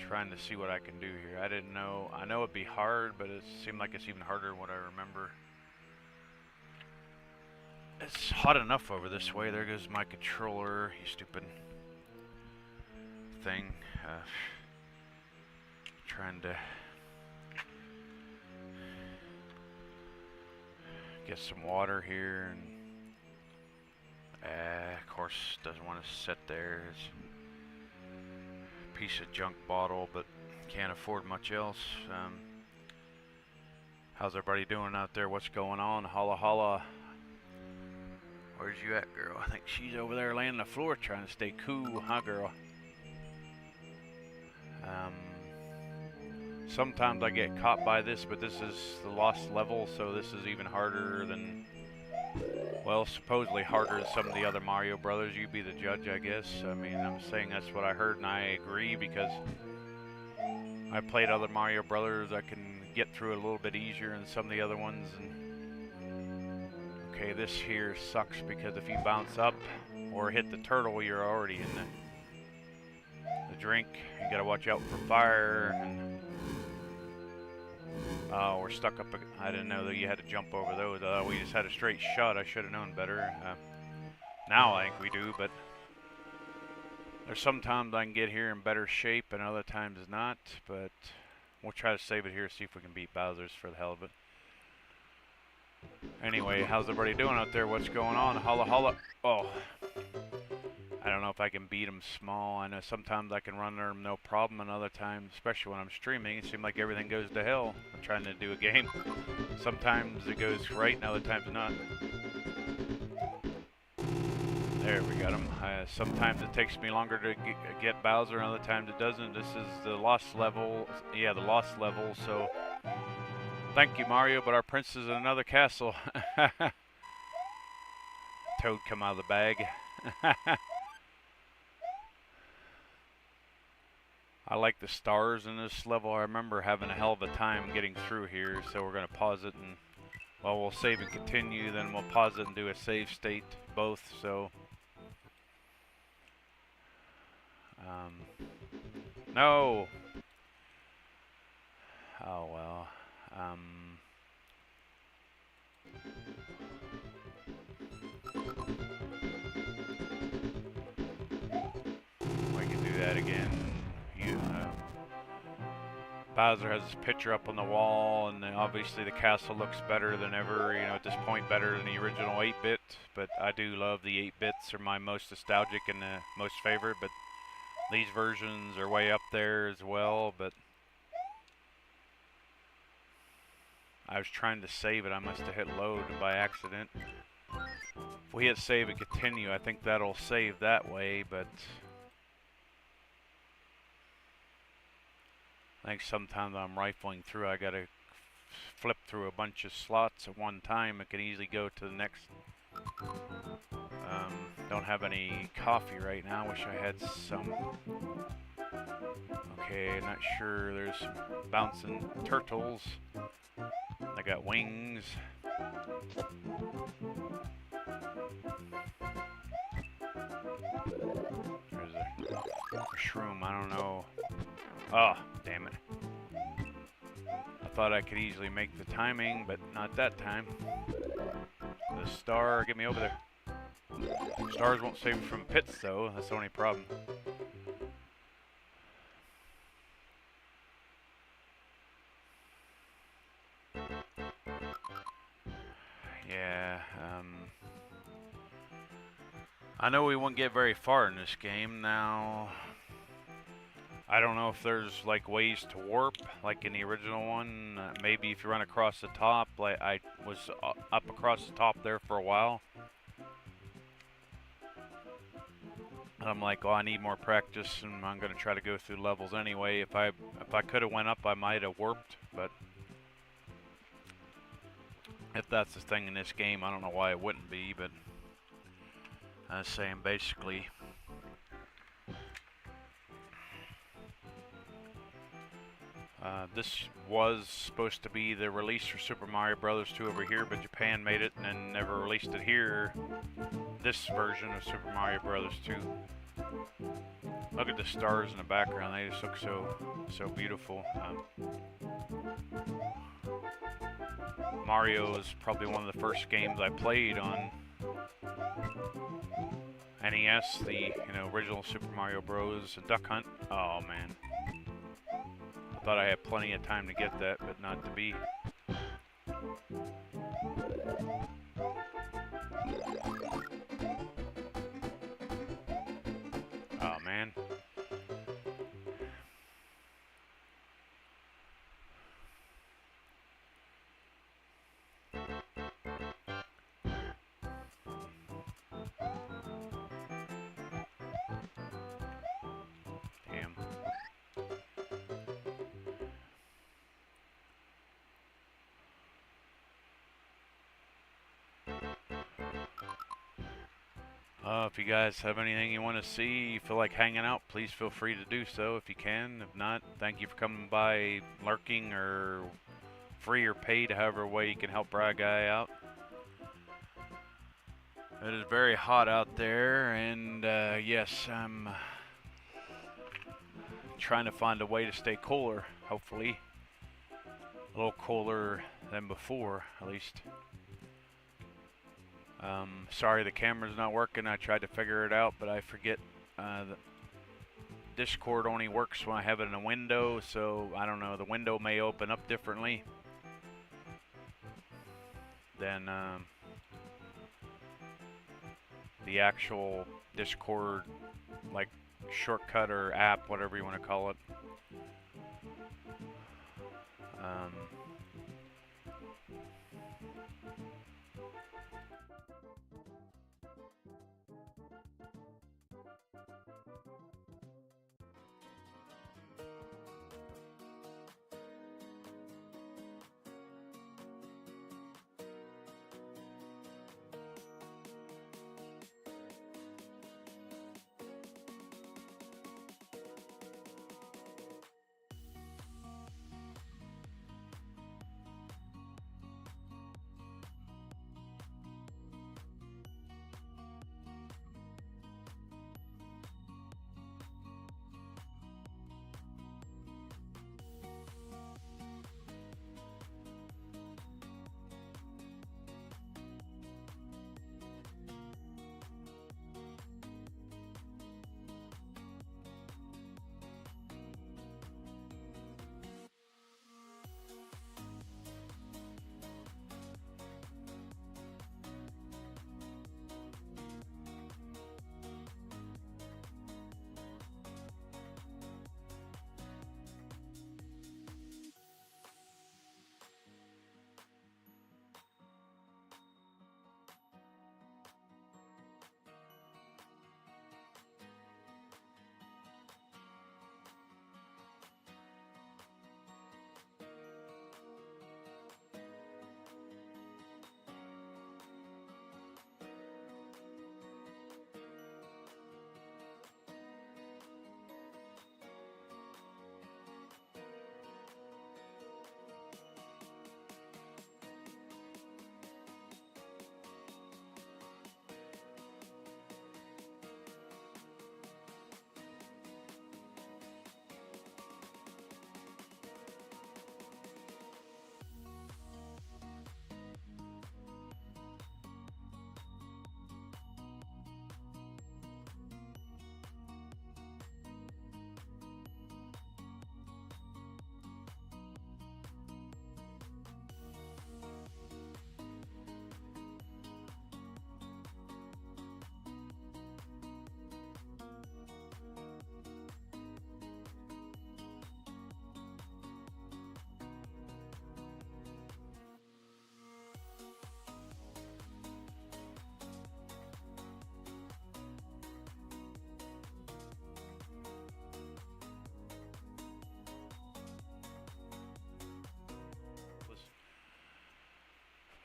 Trying to see what I can do here. I didn't know. I know it'd be hard, but it seemed like it's even harder than what I remember. It's hot enough over this way. There goes my controller, you stupid thing. Trying to get some water here, and of course doesn't want to sit there. It's a piece of junk bottle, but can't afford much else. How's everybody doing out there? What's going on? Holla holla. Where's you at, girl? I think she's over there laying on the floor trying to stay cool, huh, girl? Sometimes I get caught by this, but this is the lost level, so this is even harder than, well, supposedly harder than some of the other Mario Brothers. You be the judge, I guess. I mean, I'm saying that's what I heard, and I agree, because I played other Mario Brothers. I can get through it a little bit easier than some of the other ones. And okay, this here sucks, because if you bounce up or hit the turtle, you're already in the drink. You gotta watch out for fire. And oh, we're stuck up. I didn't know that you had to jump over those. We just had a straight shot. I should have known better. Now I think we do, but there's sometimes I can get here in better shape and other times not. But we'll try to save it here, see if we can beat Bowser's for the hell of it. Anyway, how's everybody doing out there? What's going on? Holla holla. Oh, I don't know if I can beat them small. I know sometimes I can run them no problem, and other times, especially when I'm streaming, it seems like everything goes to hell. I'm trying to do a game. Sometimes it goes right, and other times not. There, we got him. Sometimes it takes me longer to get Bowser, and other times it doesn't. This is the lost level. Yeah, the lost level, so thank you, Mario, but our prince is in another castle. Toad come out of the bag. I like the stars in this level. I remember having a hell of a time getting through here, so we're going to pause it and, well, we'll save and continue, then we'll pause it and do a save state, both, so. No! Oh, well. We can do that again. Bowser has his picture up on the wall, and then obviously the castle looks better than ever, you know, at this point better than the original 8-bit, but I do love the 8-bits, are my most nostalgic and most favorite, but these versions are way up there as well, but I was trying to save it, I must have hit load by accident. If we hit save and continue, I think that'll save that way, but I think sometimes I'm rifling through, I gotta flip through a bunch of slots at one time. It can easily go to the next. Don't have any coffee right now, wish I had some. Okay, not sure, there's some bouncing turtles. I got wings. There's a shroom, I don't know. Oh, damn it. I thought I could easily make the timing, but not that time. The star, get me over there. Stars won't save from pits, though. That's the only problem. Yeah, I know we won't get very far in this game now. I don't know if there's like ways to warp like in the original one. Maybe if you run across the top, like I was up across the top there for a while. And I'm like, oh, I need more practice, and I'm gonna try to go through levels anyway. If I could have went up, I might have warped, but if that's the thing in this game, I don't know why it wouldn't be. But I was saying basically. This was supposed to be the release for Super Mario Bros. 2 over here, but Japan made it and then never released it here. This version of Super Mario Bros. 2. Look at the stars in the background; they just look so beautiful. Mario is probably one of the first games I played on NES. The original Super Mario Bros. And Duck Hunt. Oh man. I thought I had plenty of time to get that, but not to be. Oh man. Damn. If you guys have anything you want to see, you feel like hanging out, please feel free to do so if you can. If not, thank you for coming by, lurking, or free or paid, however way you can help Bry Guy out. It is very hot out there, and yes, I'm trying to find a way to stay cooler, hopefully. A little cooler than before, at least. Sorry the camera's not working. I tried to figure it out, but I forget the Discord only works when I have it in a window, so I don't know, the window may open up differently than the actual Discord like shortcut or app, whatever you want to call it.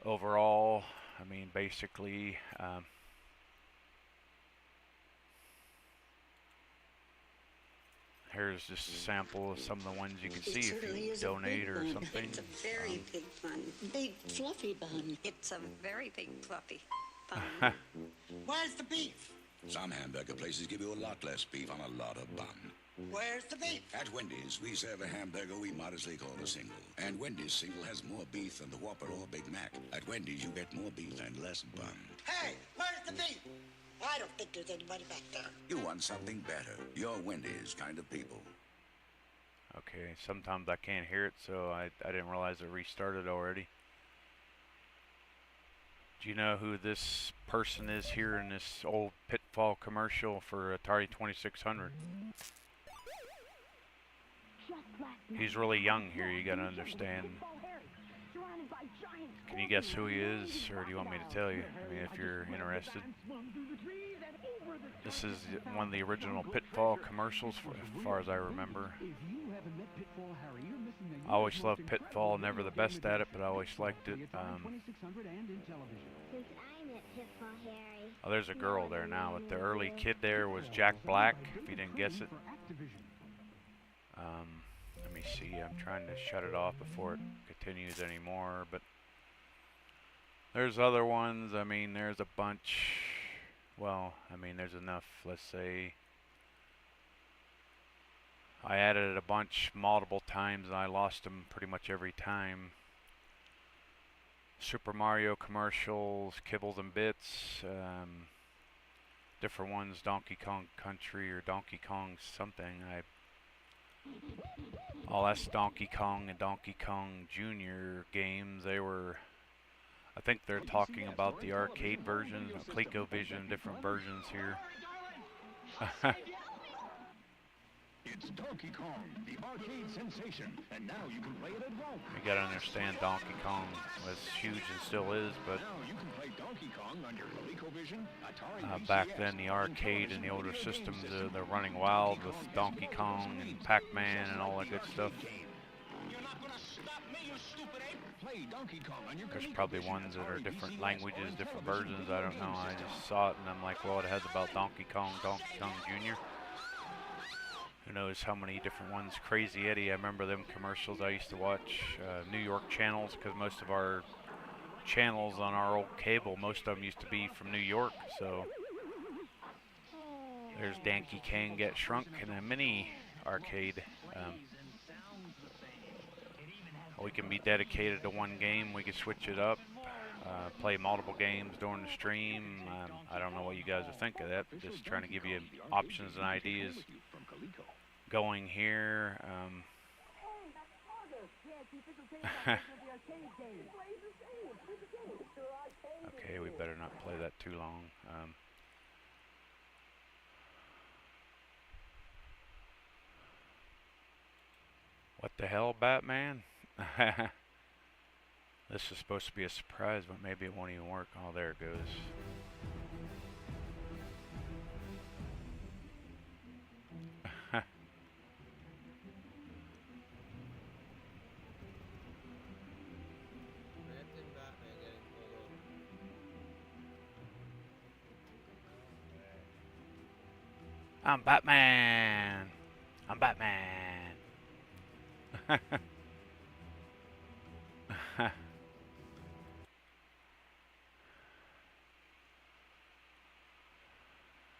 overall, I mean, basically, here's just a sample of some of the ones you can see if you donate or something. It's a very big bun. Big fluffy bun. It's a very big fluffy bun. Where's the beef? Some hamburger places give you a lot less beef on a lot of bun. Where's the beef? At Wendy's, we serve a hamburger we modestly call a single. And Wendy's single has more beef than the Whopper or Big Mac. At Wendy's, you get more beef and less bun. Hey, where's the beef? I don't think there's anybody back there. You want something better. You're Wendy's kind of people. Okay, sometimes I can't hear it, so I didn't realize it restarted already. Do you know who this person is here in this old Pitfall commercial for Atari 2600? He's really young here, you gotta understand. Can you guess who he is, or do you want me to tell you? I mean, if you're interested. This is one of the original Pitfall commercials, as far as I remember. I always loved Pitfall, never the best at it, but I always liked it. Oh, there's a girl there now, but the early kid there was Jack Black, if you didn't guess it. Let me see, I'm trying to shut it off before it continues anymore, but there's other ones. I mean, there's a bunch. Well, I mean, there's enough. Let's say I added it a bunch multiple times and I lost them pretty much every time. Super Mario commercials, Kibbles and Bits, different ones, Donkey Kong Country or Donkey Kong something. Oh, that's Donkey Kong and Donkey Kong Jr. games. They were, I think they're talking about the arcade versions, ColecoVision, different versions here. It's Donkey Kong, the arcade sensation, and now you can play it at home. You gotta understand Donkey Kong was huge and still is, but now you can play Donkey Kong on your ColecoVision, Atari back then the arcade and the older systems, they're running wild with Donkey Kong and Pac-Man and all that good stuff. Play Donkey Kong on your There's probably ones that are different languages, different versions, I don't know. I just saw it and I'm like, well, it has about Donkey Kong Jr. Who knows how many different ones. Crazy Eddie, I remember them commercials I used to watch. New York channels, because most of our channels on our old cable, most of them used to be from New York. So there's Donkey Kong Get Shrunk and a mini arcade. We can be dedicated to one game. We can switch it up, play multiple games during the stream. I don't know what you guys would think of that, but just trying to give you options and ideas. Going here. Okay, we better not play that too long. What the hell, Batman? This is supposed to be a surprise, but maybe it won't even work. Oh, there it goes. I'm Batman. I'm Batman.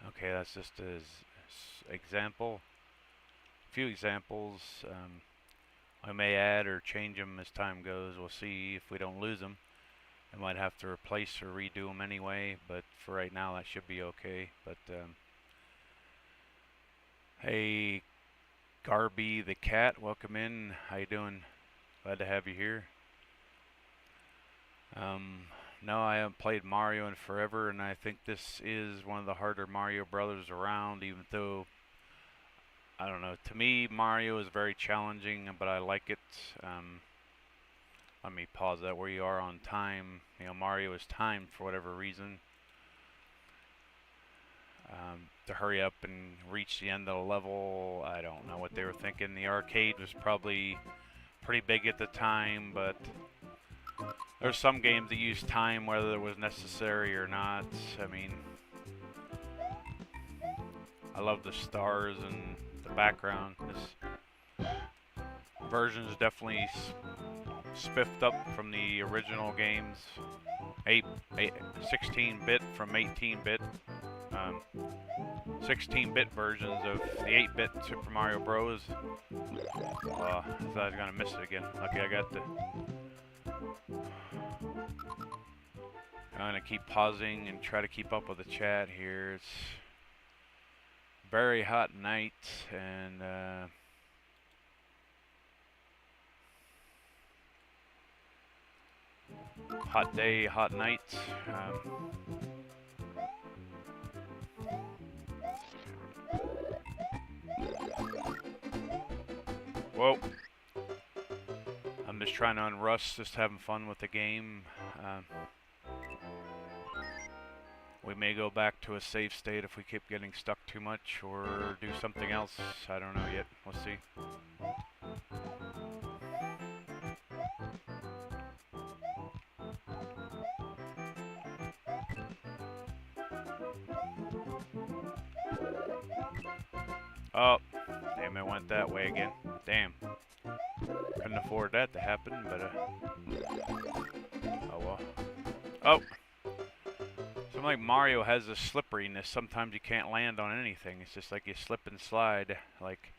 Okay, that's just an example. A few examples. I may add or change them as time goes. We'll see if we don't lose them. I might have to replace or redo them anyway, but for right now that should be okay. But hey, Garby the cat, welcome in. How you doing? Glad to have you here. No, I haven't played Mario in forever, and I think this is one of the harder Mario Brothers around, even though, I don't know, to me Mario is very challenging, but I like it. Let me pause that where you are on time. You know, Mario is timed for whatever reason. To hurry up and reach the end of the level, I don't know what they were thinking. The arcade was probably pretty big at the time, but There's some games that use time whether it was necessary or not. I mean, I love the stars and the background. This version is definitely spiffed up from the original games. 16-bit from 18-bit. 16-bit versions of the 8-bit Super Mario Bros. I thought I was gonna miss it again. Lucky I got the... I'm gonna keep pausing and try to keep up with the chat here. It's very hot night and hot day, hot night. Whoa. I'm just trying to unrust, just having fun with the game. We may go back to a safe state if we keep getting stuck too much, or do something else. I don't know yet. We'll see. Oh, damn, it went that way again. Damn. Couldn't afford that to happen, but oh well. Oh! Something like Mario has a slipperiness. Sometimes you can't land on anything. It's just like you slip and slide. Like...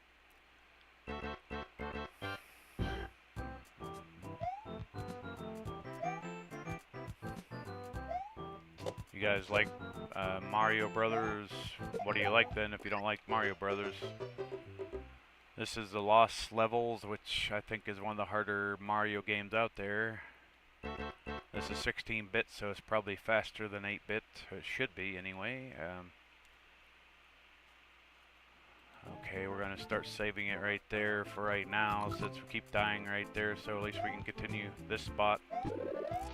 You guys like Mario Brothers? What do you like then if you don't like Mario Brothers? This is the Lost Levels, which I think is one of the harder Mario games out there. This is 16-bit, so it's probably faster than 8-bit. It should be, anyway. Okay, we're going to start saving it right there for right now, since we keep dying right there, so at least we can continue this spot.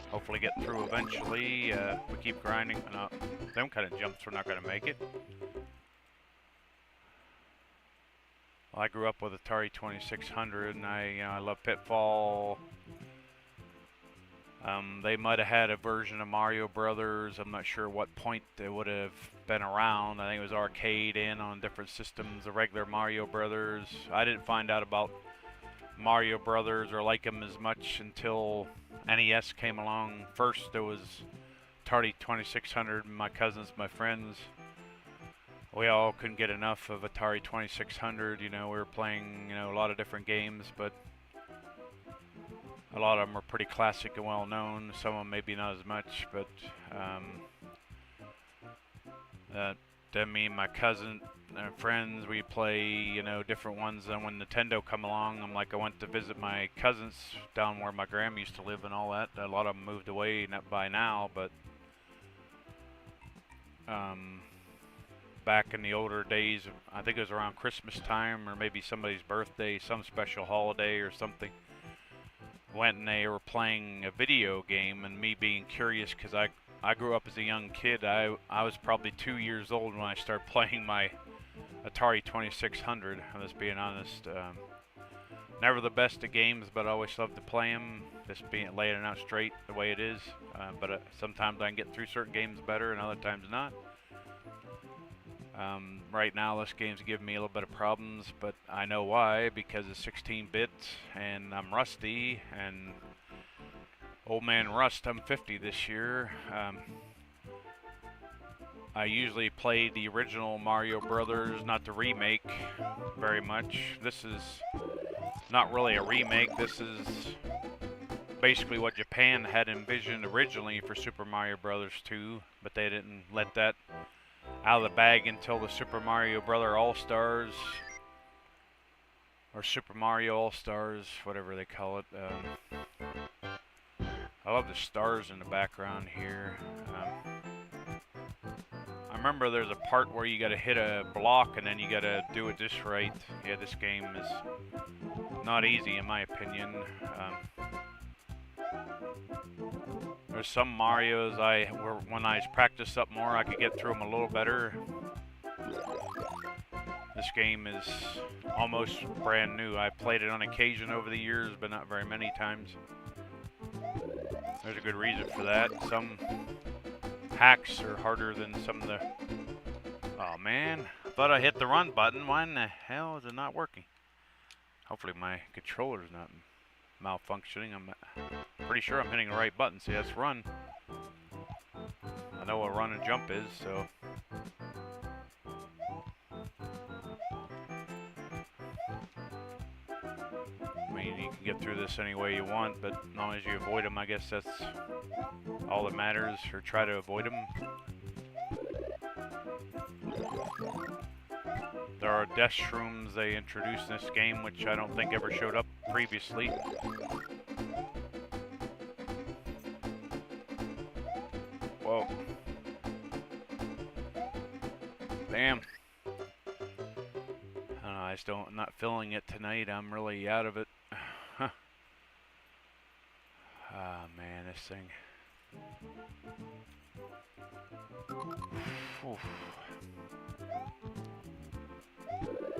Hopefully get through eventually. We keep grinding. No, them kind of jumps we're not going to make it. Well, I grew up with Atari 2600, and I love Pitfall. They might have had a version of Mario Brothers. I'm not sure what point they would have been around. I think it was arcade and on different systems, the regular Mario Brothers. I didn't find out about Mario Brothers or like them as much until NES came along. First, there was Atari 2600. My cousins, my friends, we all couldn't get enough of Atari 2600. You know, we were playing, you know, a lot of different games, but a lot of them are pretty classic and well known. Some of them maybe not as much, but then me and my cousin and friends, we play, you know, different ones. And when Nintendo come along, I went to visit my cousins down where my grandma used to live and all that. A lot of them moved away by now, but back in the older days, I think it was around Christmas time or maybe somebody's birthday, some special holiday or something, went and they were playing a video game, and me being curious because I grew up as a young kid. I was probably 2 years old when I started playing my Atari 2600. I'm just being honest. Never the best at games, but I always loved to play them. Just laying it out straight the way it is. But sometimes I can get through certain games better, and other times not. Right now, this game's giving me a little bit of problems, but I know why, because it's 16-bit, and I'm rusty, and old man Rust, I'm 50 this year. I usually play the original Mario Brothers, not the remake, very much. This is not really a remake. This is basically what Japan had envisioned originally for Super Mario Brothers 2, but they didn't let that out of the bag until the Super Mario Brother All-Stars, or Super Mario All-Stars, whatever they call it. I love the stars in the background here. I remember there's a part where you gotta hit a block and then you gotta do it just right. Yeah, this game is not easy in my opinion. There's some Marios when I practiced up more, I could get through them a little better. This game is almost brand new. I played it on occasion over the years, but not very many times. There's a good reason for that. Some hacks are harder than some of the... Oh man, I thought I hit the run button. Why in the hell is it not working? Hopefully my controller's not malfunctioning. I'm pretty sure I'm hitting the right button. See, that's run. I know what run and jump is, so... I mean, you can get through this any way you want, but as long as you avoid them, I guess that's all that matters, or try to avoid them. There are death shrooms they introduced in this game, which I don't think ever showed up previously. Whoa. Damn. I don't know, I just don't, I'm not feeling it tonight. I'm really out of it. Ah, man, this thing. Oof.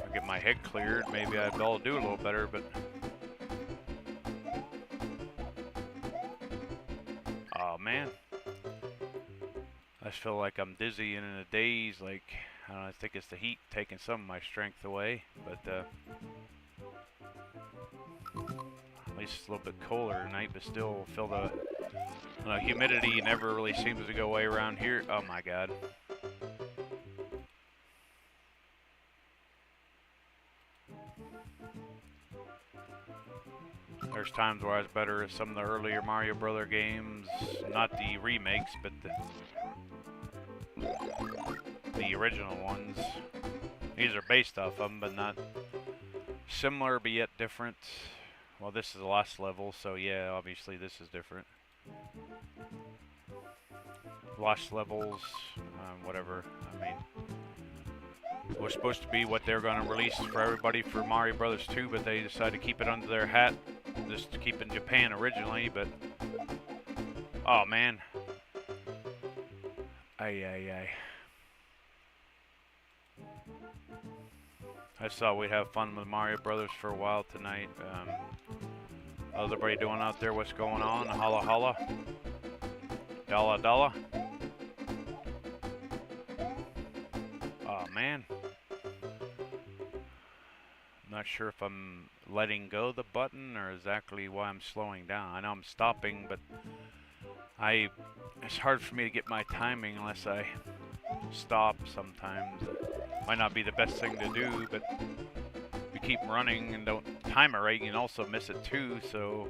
I'll get my head cleared, maybe I'd be able to do a little better, but... Oh, man. I just feel like I'm dizzy and in a daze, like, I don't know, I think it's the heat taking some of my strength away, but, at least it's a little bit colder tonight, but still feel the humidity never really seems to go away around here. Oh my god. There's times where I was better at some of the earlier Mario Brother games, not the remakes, but the original ones. These are based off them, but not similar, but yet different. Well, this is the last level, so yeah, obviously this is different. Lost levels, whatever. I mean, it was supposed to be what they're going to release for everybody for Mario Brothers 2, but they decided to keep it under their hat, just to keep it in Japan originally, but... Oh, man. Ay. I just thought we'd have fun with Mario Brothers for a while tonight. How's everybody doing out there? What's going on? Holla holla. Dalla dalla. Oh man. Not sure if I'm letting go the button or exactly why I'm slowing down. I know I'm stopping, but it's hard for me to get my timing unless I stop sometimes. Might not be the best thing to do, but if you keep running and don't time it right, you can also miss it too, so...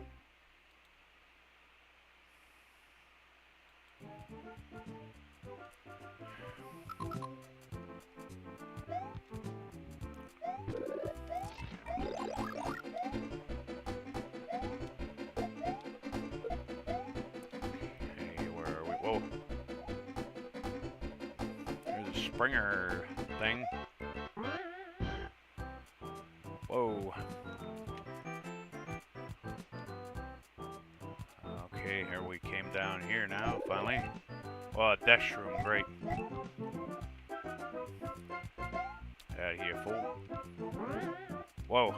Okay, where are we? Whoa. There's a Springer thing. Whoa. Okay, here we came down here now, finally. Oh, a death shroom, great. Out of here, fool. Whoa.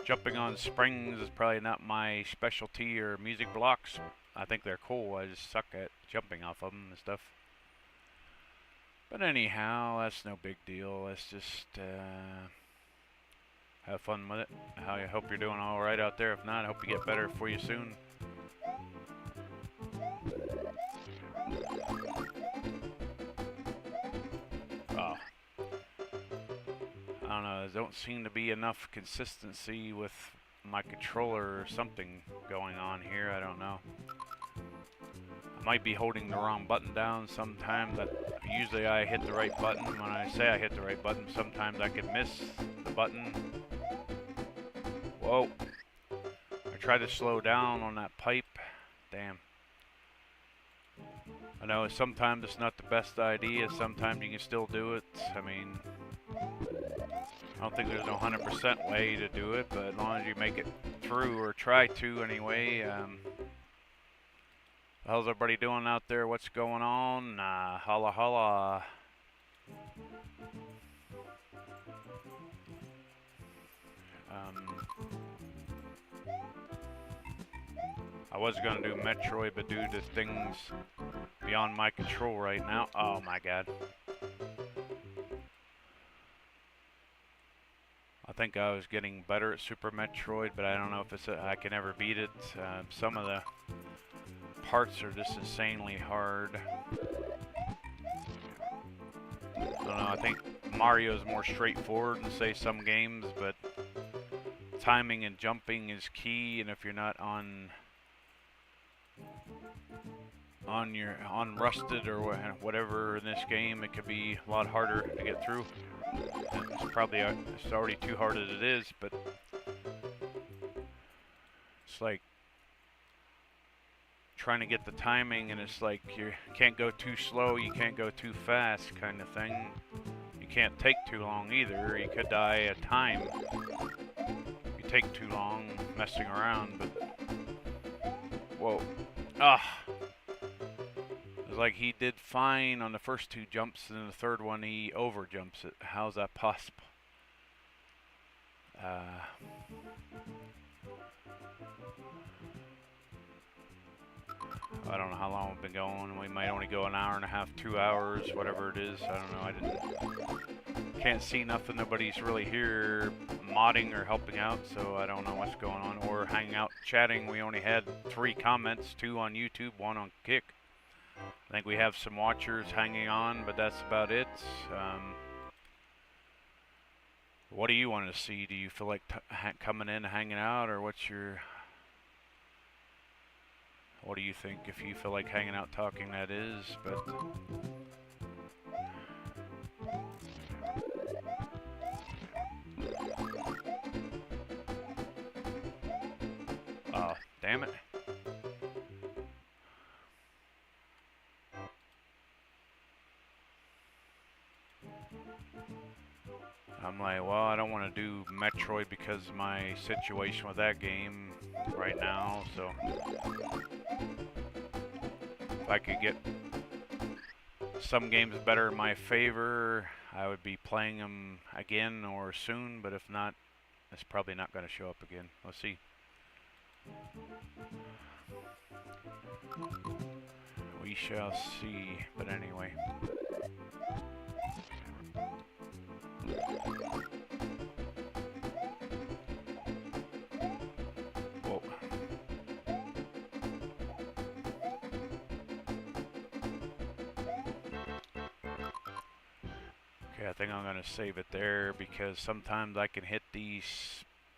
Jumping on springs is probably not my specialty or music blocks. I think they're cool, I just suck at jumping off of them and stuff. But anyhow, that's no big deal. Let's just have fun with it. I hope you're doing all right out there. If not, I hope you get better for you soon. Oh. I don't know. There don't seem to be enough consistency with my controller or something going on here. I don't know. I might be holding the wrong button down sometimes. Usually I hit the right button. When I say I hit the right button, sometimes I can miss the button. Whoa. I tried to slow down on that pipe. Damn. I know sometimes it's not the best idea. Sometimes you can still do it. I mean, I don't think there's no 100% way to do it, but as long as you make it through, or try to anyway. How's everybody doing out there? What's going on? Holla holla. I was gonna do Metroid, but due to things beyond my control right now, oh my god. I think I was getting better at Super Metroid, but I don't know if I can ever beat it. Some of the parts are just insanely hard. I don't know, I think Mario's more straightforward than say some games, but timing and jumping is key, and if you're not on rusted or whatever in this game, it could be a lot harder to get through. It's already too hard as it is, but it's like trying to get the timing, and it's like you can't go too slow, you can't go too fast kind of thing. You can't take too long either. You could die at time if you take too long messing around, but whoa. It's like he did fine on the first two jumps, and then the third one he over jumps it. How's that possible? I don't know how long we've been going. We might only go an hour and a half, 2 hours, whatever it is. I don't know. Can't see nothing. Nobody's really here modding or helping out, so I don't know what's going on. Or hanging out, chatting. We only had 3 comments, 2 on YouTube, 1 on Kick. I think we have some watchers hanging on, but that's about it. What do you want to see? Do you feel like coming in, hanging out, or what do you think? If you feel like hanging out, talking, that is, but oh, damn it. I'm like, well, I don't want to do Metroid because of my situation with that game right now, so if I could get some games better in my favor, I would be playing them again or soon, but if not, it's probably not going to show up again. Let's see. We shall see, but anyway. Whoa. Okay, I think I'm going to save it there because sometimes I can hit these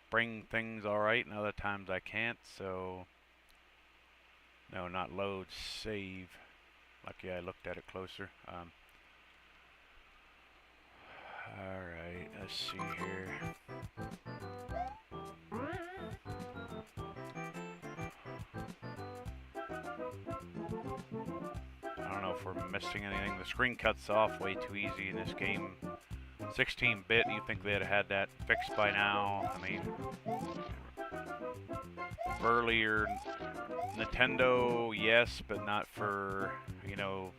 spring things alright and other times I can't, so no, not load, save. Lucky I looked at it closer. Alright, let's see here. I don't know if we're missing anything. The screen cuts off way too easy in this game. 16-bit, you think they'd have had that fixed by now. I mean, earlier Nintendo, yes, but not for, you know,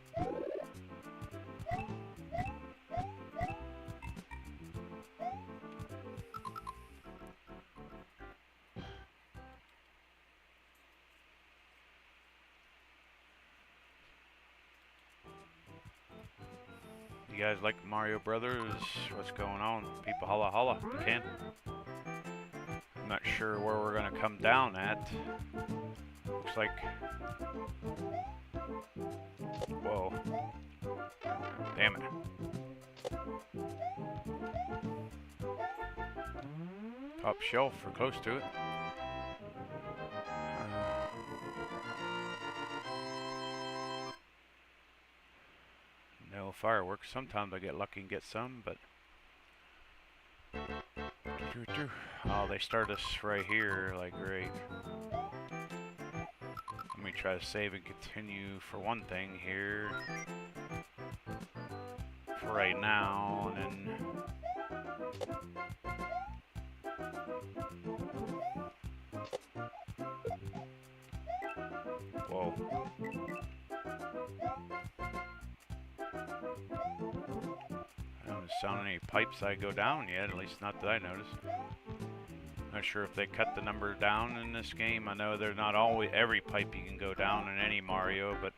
you guys like Mario Brothers? What's going on? People holla holla, you can. I'm not sure where we're gonna come down at. Looks like, whoa, damn it. Top shelf or close to it. No fireworks. Sometimes I get lucky and get some, but oh, they start us right here, like great. Let me try to save and continue for one thing here for right now, and then whoa. I haven't sound any pipes I go down yet, at least not that I noticed. Not sure if they cut the number down in this game. I know there's not always every pipe you can go down in any Mario, but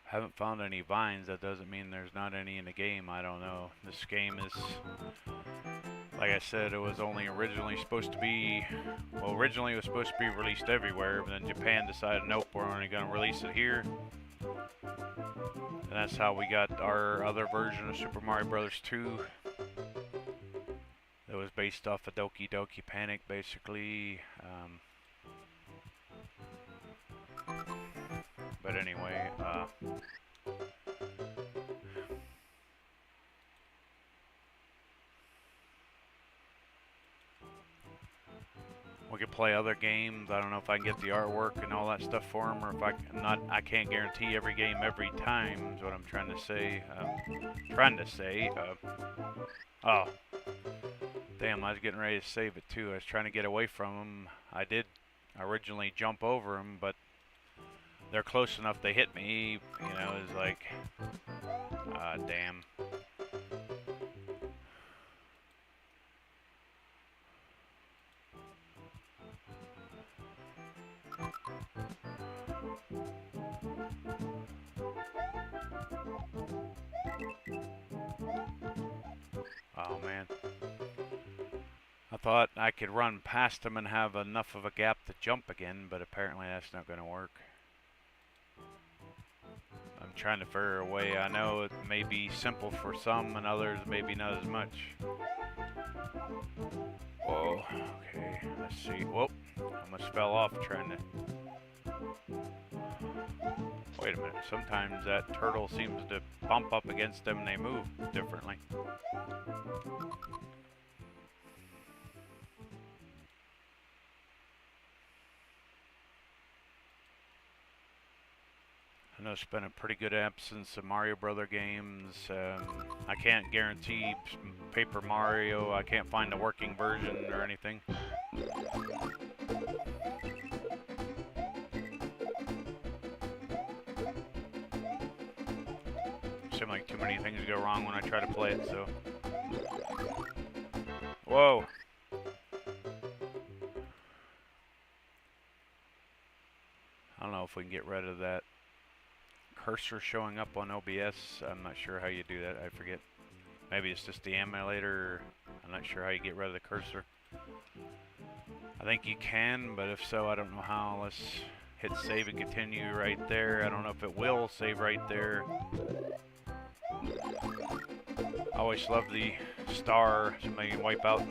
haven't found any vines. That doesn't mean there's not any in the game. I don't know. This game is, like I said, it was only originally supposed to be, well, originally it was supposed to be released everywhere, but then Japan decided, nope, we're only going to release it here. And that's how we got our other version of Super Mario Bros. 2. That was based off of Doki Doki Panic, basically. But anyway, we could play other games. I don't know if I can get the artwork and all that stuff for them, or if I can't guarantee every game every time. Is what I'm trying to say. Oh, damn! I was getting ready to save it too. I was trying to get away from them. I did originally jump over them, but they're close enough. They hit me. You know, it's like, damn. Oh man. I thought I could run past them and have enough of a gap to jump again, but apparently that's not going to work. I'm trying to figure a way. I know it may be simple for some and others maybe not as much. Whoa, okay, let's see. Whoop, almost fell off trying to... Wait a minute, sometimes that turtle seems to bump up against them and they move differently. I know it's been a pretty good absence of Mario Brother games. I can't guarantee Paper Mario. I can't find a working version or anything. Seems like too many things go wrong when I try to play it, so... Whoa! I don't know if we can get rid of that cursor showing up on OBS. I'm not sure how you do that. I forget. Maybe it's just the emulator. I'm not sure how you get rid of the cursor. I think you can, but if so, I don't know how. Let's hit save and continue right there. I don't know if it will save right there. I always love the star. Somebody can wipe out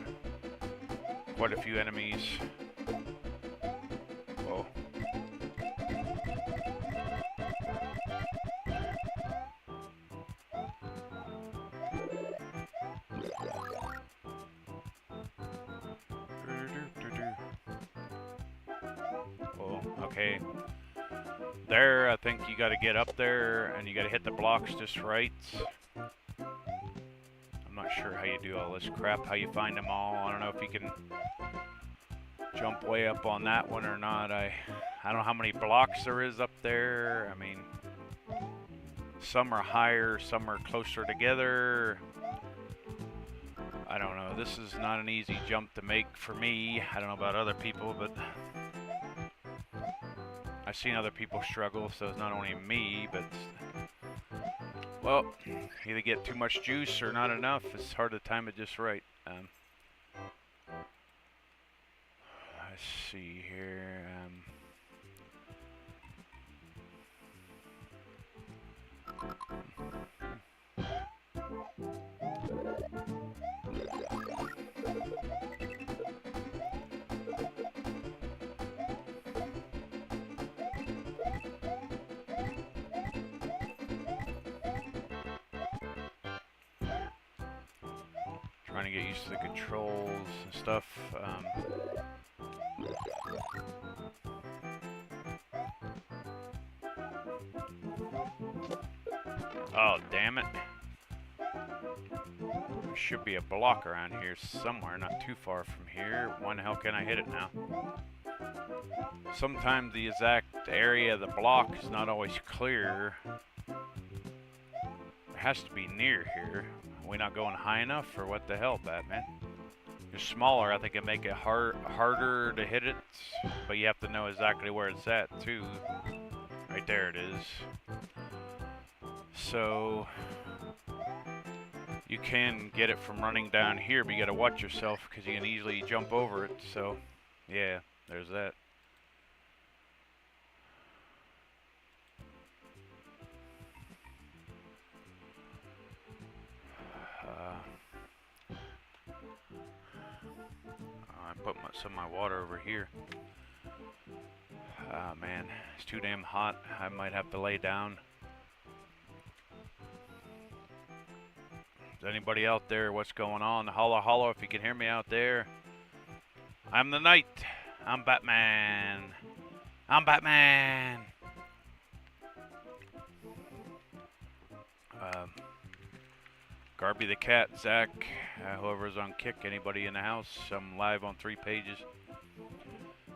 quite a few enemies. Whoa. Okay, there, I think you got to get up there and you got to hit the blocks just right. I'm not sure how you do all this crap, how you find them all. I don't know if you can jump way up on that one or not. I don't know how many blocks there is up there. I mean, some are higher, some are closer together. I don't know. This is not an easy jump to make for me. I don't know about other people, but I've seen other people struggle, so it's not only me, but... Well, either get too much juice or not enough. It's hard to time it just right. Let's see here. Trying to get used to the controls and stuff. Oh, damn it. There should be a block around here somewhere, not too far from here. Why the hell can I hit it now? sometimes the exact area of the block is not always clear. It has to be near here. Are we not going high enough, or what the hell, Batman? You're smaller, I think it'd make it harder to hit it, but you have to know exactly where it's at, too. Right there it is. So, you can get it from running down here, but you gotta watch yourself, because you can easily jump over it, so, yeah, there's that. I put some of my water over here. Ah, man, it's too damn hot. I might have to lay down. Is anybody out there? What's going on? Holla, holla if you can hear me out there. I'm the Knight. I'm Batman. I'm Batman. Garby the Cat, Zach, whoever's on Kick, anybody in the house. I'm live on 3 pages.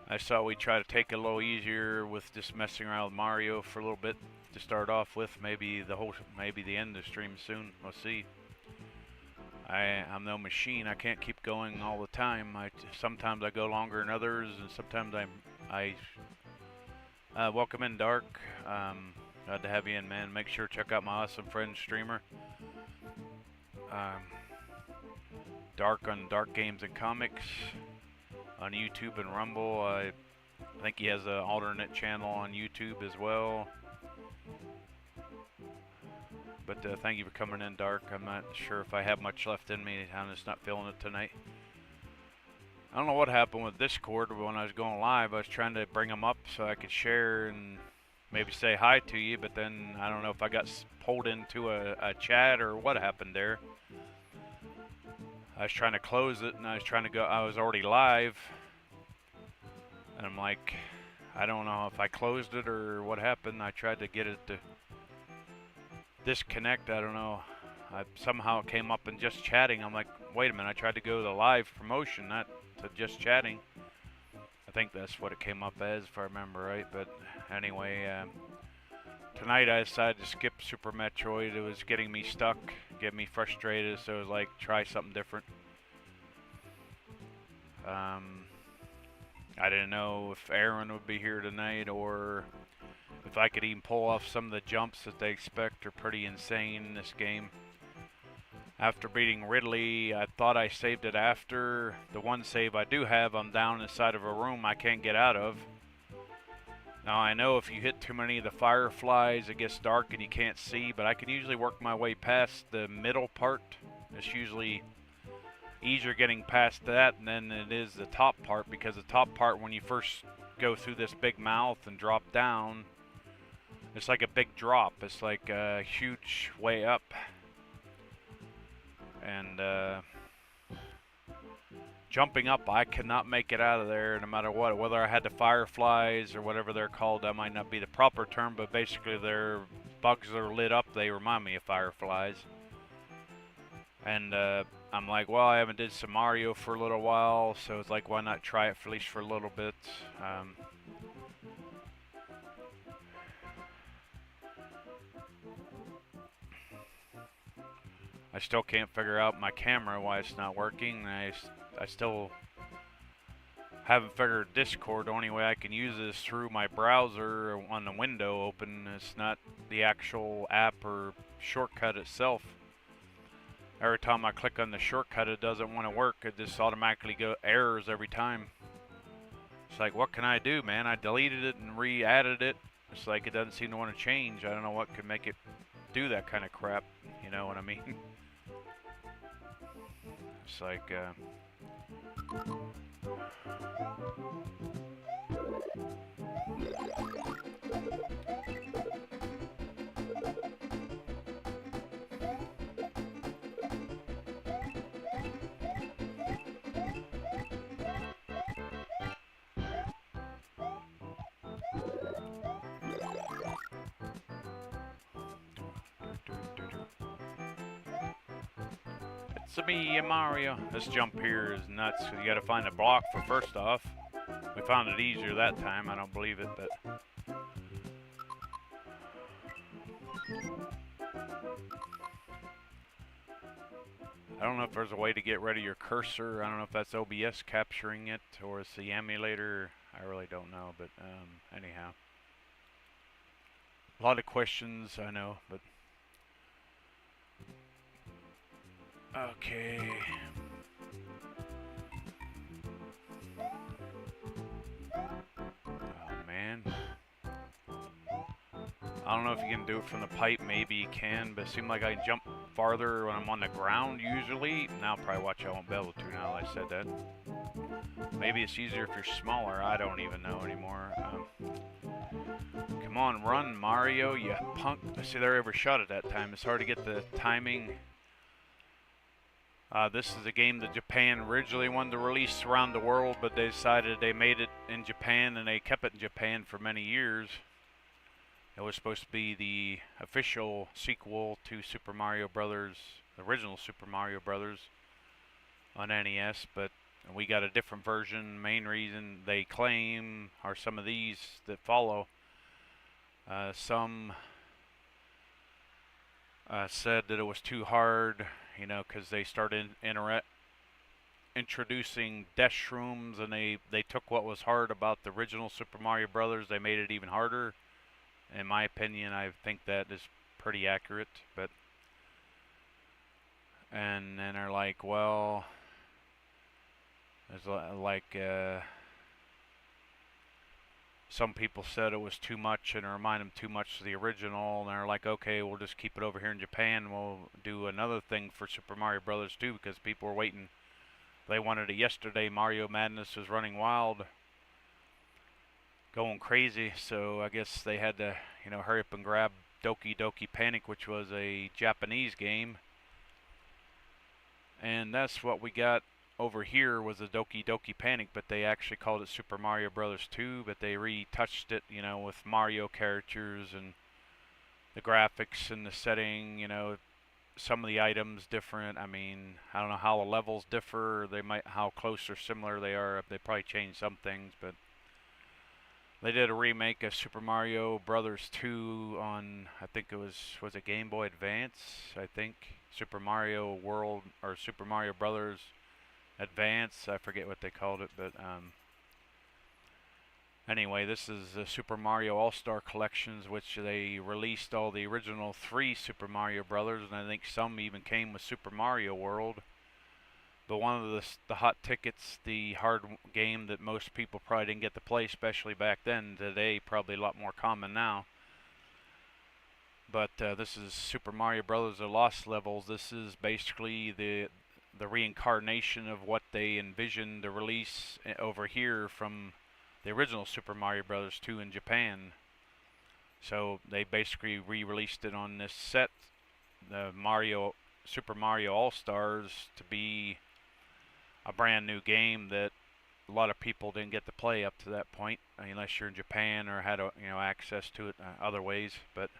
I thought we'd try to take it a little easier with just messing around with Mario for a little bit to start off with. Maybe the end of the stream soon. We'll see. I'm no machine. I can't keep going all the time. Sometimes I go longer than others, and sometimes I welcome in Dark. Glad to have you in, man. Make sure to check out my awesome friend streamer. Dark on Dark Games and Comics on YouTube and Rumble. I think he has an alternate channel on YouTube as well. But thank you for coming in, Dark. I'm not sure if I have much left in me. I'm just not feeling it tonight. I don't know what happened with Discord when I was going live. I was trying to bring them up so I could share and maybe say hi to you, but then I don't know if I got pulled into a chat or what happened there. I was trying to close it, and I was already live, and I'm like, I don't know if I closed it or what happened. I tried to get it to disconnect. I don't know. Somehow it came up in just chatting. I'm like, wait a minute, I tried to go to the live promotion, not to just chatting. I think that's what it came up as, if I remember right. But anyway, tonight I decided to skip Super Metroid. It was getting me stuck, getting me frustrated, so it was like, try something different. I didn't know if Aaron would be here tonight, or if I could even pull off some of the jumps that they expect are pretty insane in this game. After beating Ridley, I thought I saved it after. The one save I do have, I'm down inside of a room I can't get out of. Now I know if you hit too many of the fireflies, it gets dark and you can't see, but I can usually work my way past the middle part. It's usually easier getting past that than it is the top part, because the top part, when you first go through this big mouth and drop down, it's like a big drop. It's like a huge way up. And jumping up, I cannot make it out of there no matter what. Whether I had the fireflies or whatever they're called, that might not be the proper term, but basically they're bugs that are lit up. They remind me of fireflies. And I'm like, well, I haven't did some Mario for a little while, so it's like, why not try it for at least for a little bit. I still can't figure out my camera why it's not working. I still haven't figured Discord. The only way I can use this through my browser on the window open. It's not the actual app or shortcut itself. Every time I click on the shortcut, it doesn't want to work. It just automatically errors every time. It's like, what can I do, man? I deleted it and re-added it. It's like it doesn't seem to want to change. I don't know what could make it do that kind of crap. You know what I mean? It's like, it's me, Mario. This jump here is nuts. You gotta find a block for first off. We found it easier that time. I don't believe it, but I don't know if there's a way to get rid of your cursor. I don't know if that's OBS capturing it or it's the emulator. I really don't know, but anyhow. A lot of questions, I know, but okay. Oh man. I don't know if you can do it from the pipe. Maybe you can, but it seems like I can jump farther when I'm on the ground usually. Now probably watch I won't be able to now that I said that. Maybe it's easier if you're smaller. I don't even know anymore. Come on, run, Mario, you punk. See, they overshot it that time. It's hard to get the timing. This is a game that Japan originally wanted to release around the world, but they decided they made it in Japan, and they kept it in Japan for many years. It was supposed to be the official sequel to Super Mario Brothers, the original Super Mario Brothers on NES, but we got a different version. Main reason they claim are some of these that follow. Some said that it was too hard, you know, because they started introducing dash rooms, and they took what was hard about the original Super Mario Brothers. They made it even harder. In my opinion, I think that is pretty accurate. But and then they're like, well, there's like some people said it was too much and it reminded them too much of the original, and they're like, okay, we'll just keep it over here in Japan. We'll do another thing for Super Mario Brothers 2 because people were waiting. They wanted it yesterday. Mario Madness was running wild, going crazy, so I guess they had to, you know, hurry up and grab Doki Doki Panic, which was a Japanese game. And that's what we got over here was a Doki Doki Panic, but they actually called it Super Mario Brothers 2, but they retouched it, you know, with Mario characters and the graphics and the setting, you know, some of the items different. I mean, I don't know how the levels differ, they might, how close or similar they are. They probably changed some things, but they did a remake of Super Mario Brothers 2 on, I think it was it Game Boy Advance, I think. Super Mario World, or Super Mario Brothers Advance, I forget what they called it, but anyway, this is the Super Mario All-Star Collections, which they released all the original 3 Super Mario Brothers, and I think some even came with Super Mario World. But one of the hot tickets, the hard game that most people probably didn't get to play, especially back then, today probably a lot more common now. But this is Super Mario Brothers: The Lost Levels. This is basically the reincarnation of what they envisioned the release over here from the original Super Mario Brothers 2 in Japan. So they basically re-released it on this set, the Super Mario All-Stars, to be a brand new game that a lot of people didn't get to play up to that point, unless you're in Japan or had access to it other ways. But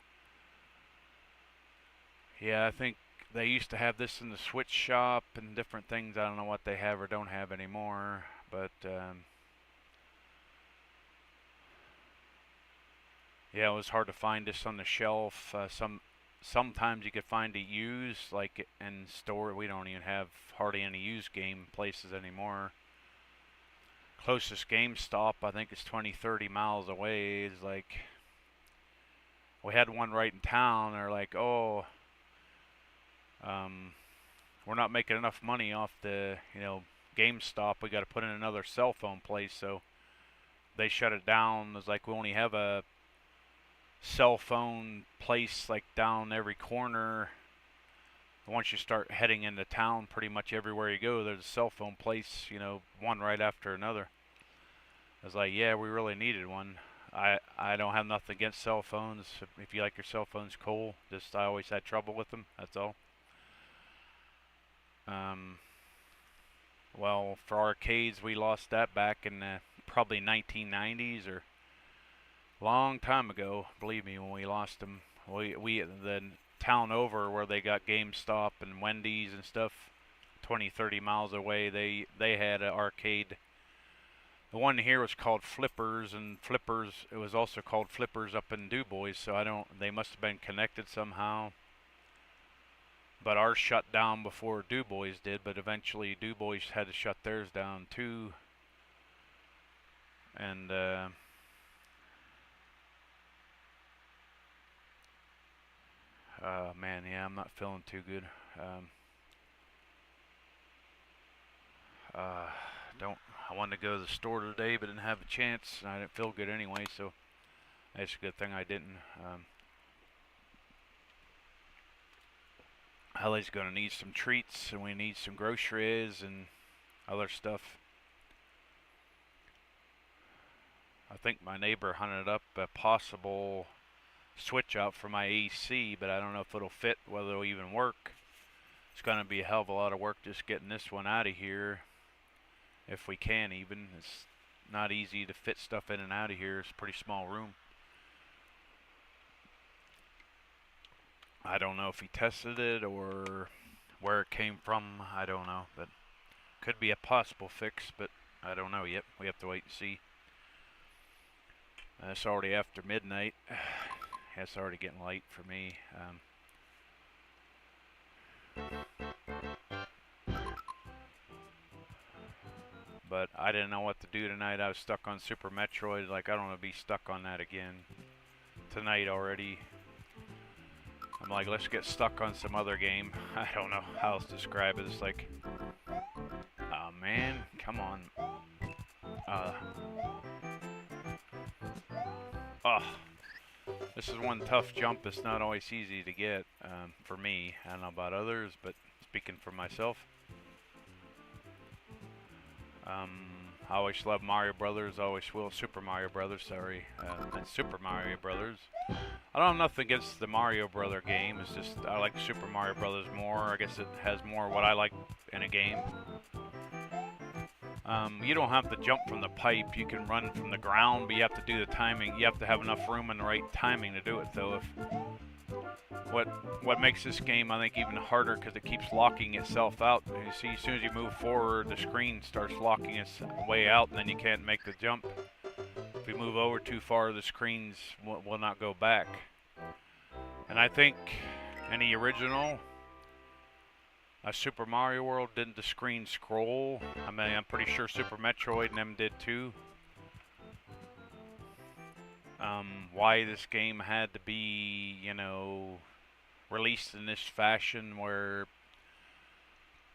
yeah, I think they used to have this in the Switch shop and different things. I don't know what they have or don't have anymore, but yeah, it was hard to find this on the shelf. Sometimes you could find it used, like in store. We don't even have hardly any used game places anymore. Closest GameStop, I think, is 20-30 miles away. It's like, we had one right in town. They're like, oh, we're not making enough money off the, GameStop. We got to put in another cell phone place, so they shut it down. It's like we only have a cell phone place like down every corner. Once you start heading into town, pretty much everywhere you go, there's a cell phone place, one right after another. I was like, yeah, we really needed one. I don't have nothing against cell phones. If you like your cell phones, cool. Just I always had trouble with them, that's all. Well, for arcades, we lost that back in probably 1990s or long time ago. Believe me, when we lost them, we the town over where they got GameStop and Wendy's and stuff, 20-30 miles away, they had an arcade The one here was called Flippers, and Flippers, it was also called Flippers up in Du Bois, so they must have been connected somehow. But ours shut down before Du Bois did, but eventually Du Bois had to shut theirs down too. And man, yeah, I'm not feeling too good. I wanted to go to the store today, but didn't have a chance. I didn't feel good anyway, so that's a good thing I didn't. Ellie's gonna need some treats, and we need some groceries and other stuff. I think my neighbor hunted up a possible switch out for my AC, but I don't know if it'll fit, whether it'll even work. It's gonna be a hell of a lot of work just getting this one out of here. If we can even. It's not easy to fit stuff in and out of here. It's a pretty small room. I don't know if he tested it or where it came from. I don't know, but could be a possible fix, but I don't know yet. We have to wait and see. It's already after midnight. It's already getting late for me. But I didn't know what to do tonight. I was stuck on Super Metroid. Like, I don't want to be stuck on that again tonight already. I'm like, let's get stuck on some other game. I don't know how else to describe it. It's like, oh man, come on. This is one tough jump. It's not always easy to get for me. I don't know about others, but speaking for myself. I always love Mario Brothers, always will. Super Mario Brothers, sorry. That's Super Mario Brothers. I don't have nothing against the Mario Brother game. It's just I like Super Mario Brothers more. I guess it has more what I like in a game. You don't have to jump from the pipe. You can run from the ground, but you have to do the timing. You have to have enough room and the right timing to do it, though. What makes this game, I think, even harder because it keeps locking itself out. You see, as soon as you move forward, the screen starts locking its way out, and then you can't make the jump. If you move over too far, the screens will not go back. And I think in the original, Super Mario World, didn't the screen scroll? I mean, I'm pretty sure Super Metroid and them did too. Why this game had to be, you know, released in this fashion where,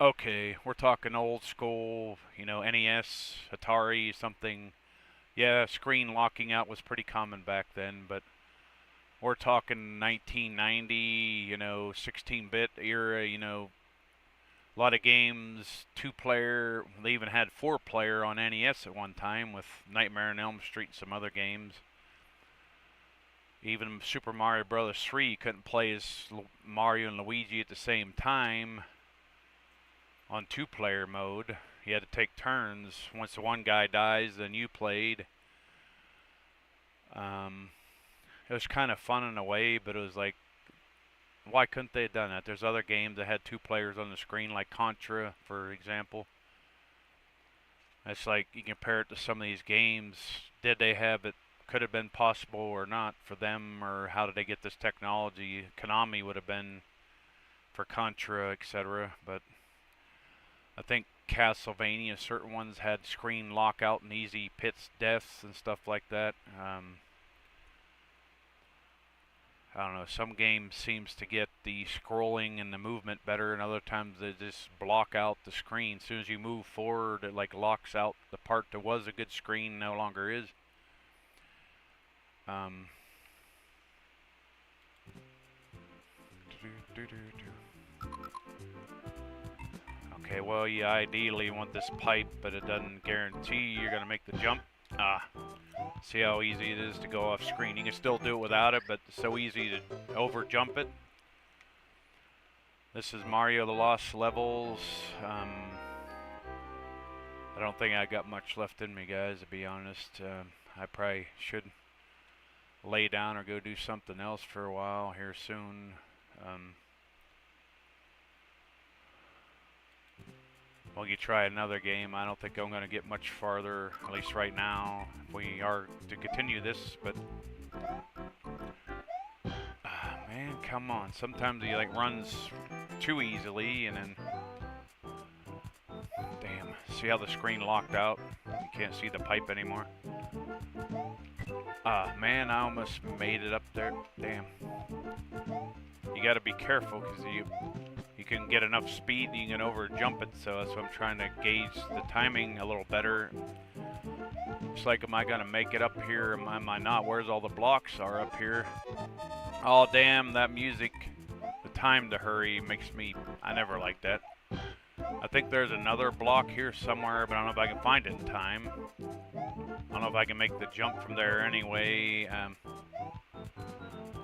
okay, we're talking old school, you know, NES, Atari, something. Yeah, screen locking out was pretty common back then, but we're talking 1990, you know, 16-bit era, you know, a lot of games, 2-player, they even had 4-player on NES at one time with Nightmare on Elm Street and some other games. Even Super Mario Bros. 3, you couldn't play as Mario and Luigi at the same time on 2-player mode. You had to take turns. Once the one guy dies, then you played. It was kind of fun in a way, but it was like, why couldn't they have done that? There's other games that had 2 players on the screen, like Contra, for example. It's like, you compare it to some of these games. Did they have it? Could have been possible or not for them, or how did they get this technology? Konami would have been for Contra, etc. But I think Castlevania, certain ones had screen lockout and easy pits deaths and stuff like that. I don't know, some games seems to get the scrolling and the movement better, and other times they just block out the screen. As soon as you move forward, it like locks out the part that was a good screen, no longer is. Okay, well, you ideally want this pipe, but it doesn't guarantee you're going to make the jump. See how easy it is to go off screen. You can still do it without it, but it's so easy to over jump it. This is Mario the Lost Levels. I don't think I got much left in me, guys, to be honest. I probably should lay down or go do something else for a while here soon. Well, you try another game. I don't think I'm going to get much farther, at least right now, if we are to continue this, but... man, come on. Sometimes he, like, runs too easily, and then... Damn. See how the screen locked out? You can't see the pipe anymore. Man, I almost made it up there. Damn. You gotta be careful, because you can get enough speed, you can over jump it, so that's what I'm trying to gauge the timing a little better. It's like, am I gonna make it up here? Am I not? Where's all the blocks are up here? Oh, damn, that music. The time to hurry makes me... I never like that. I think there's another block here somewhere, but I don't know if I can find it in time. I don't know if I can make the jump from there anyway.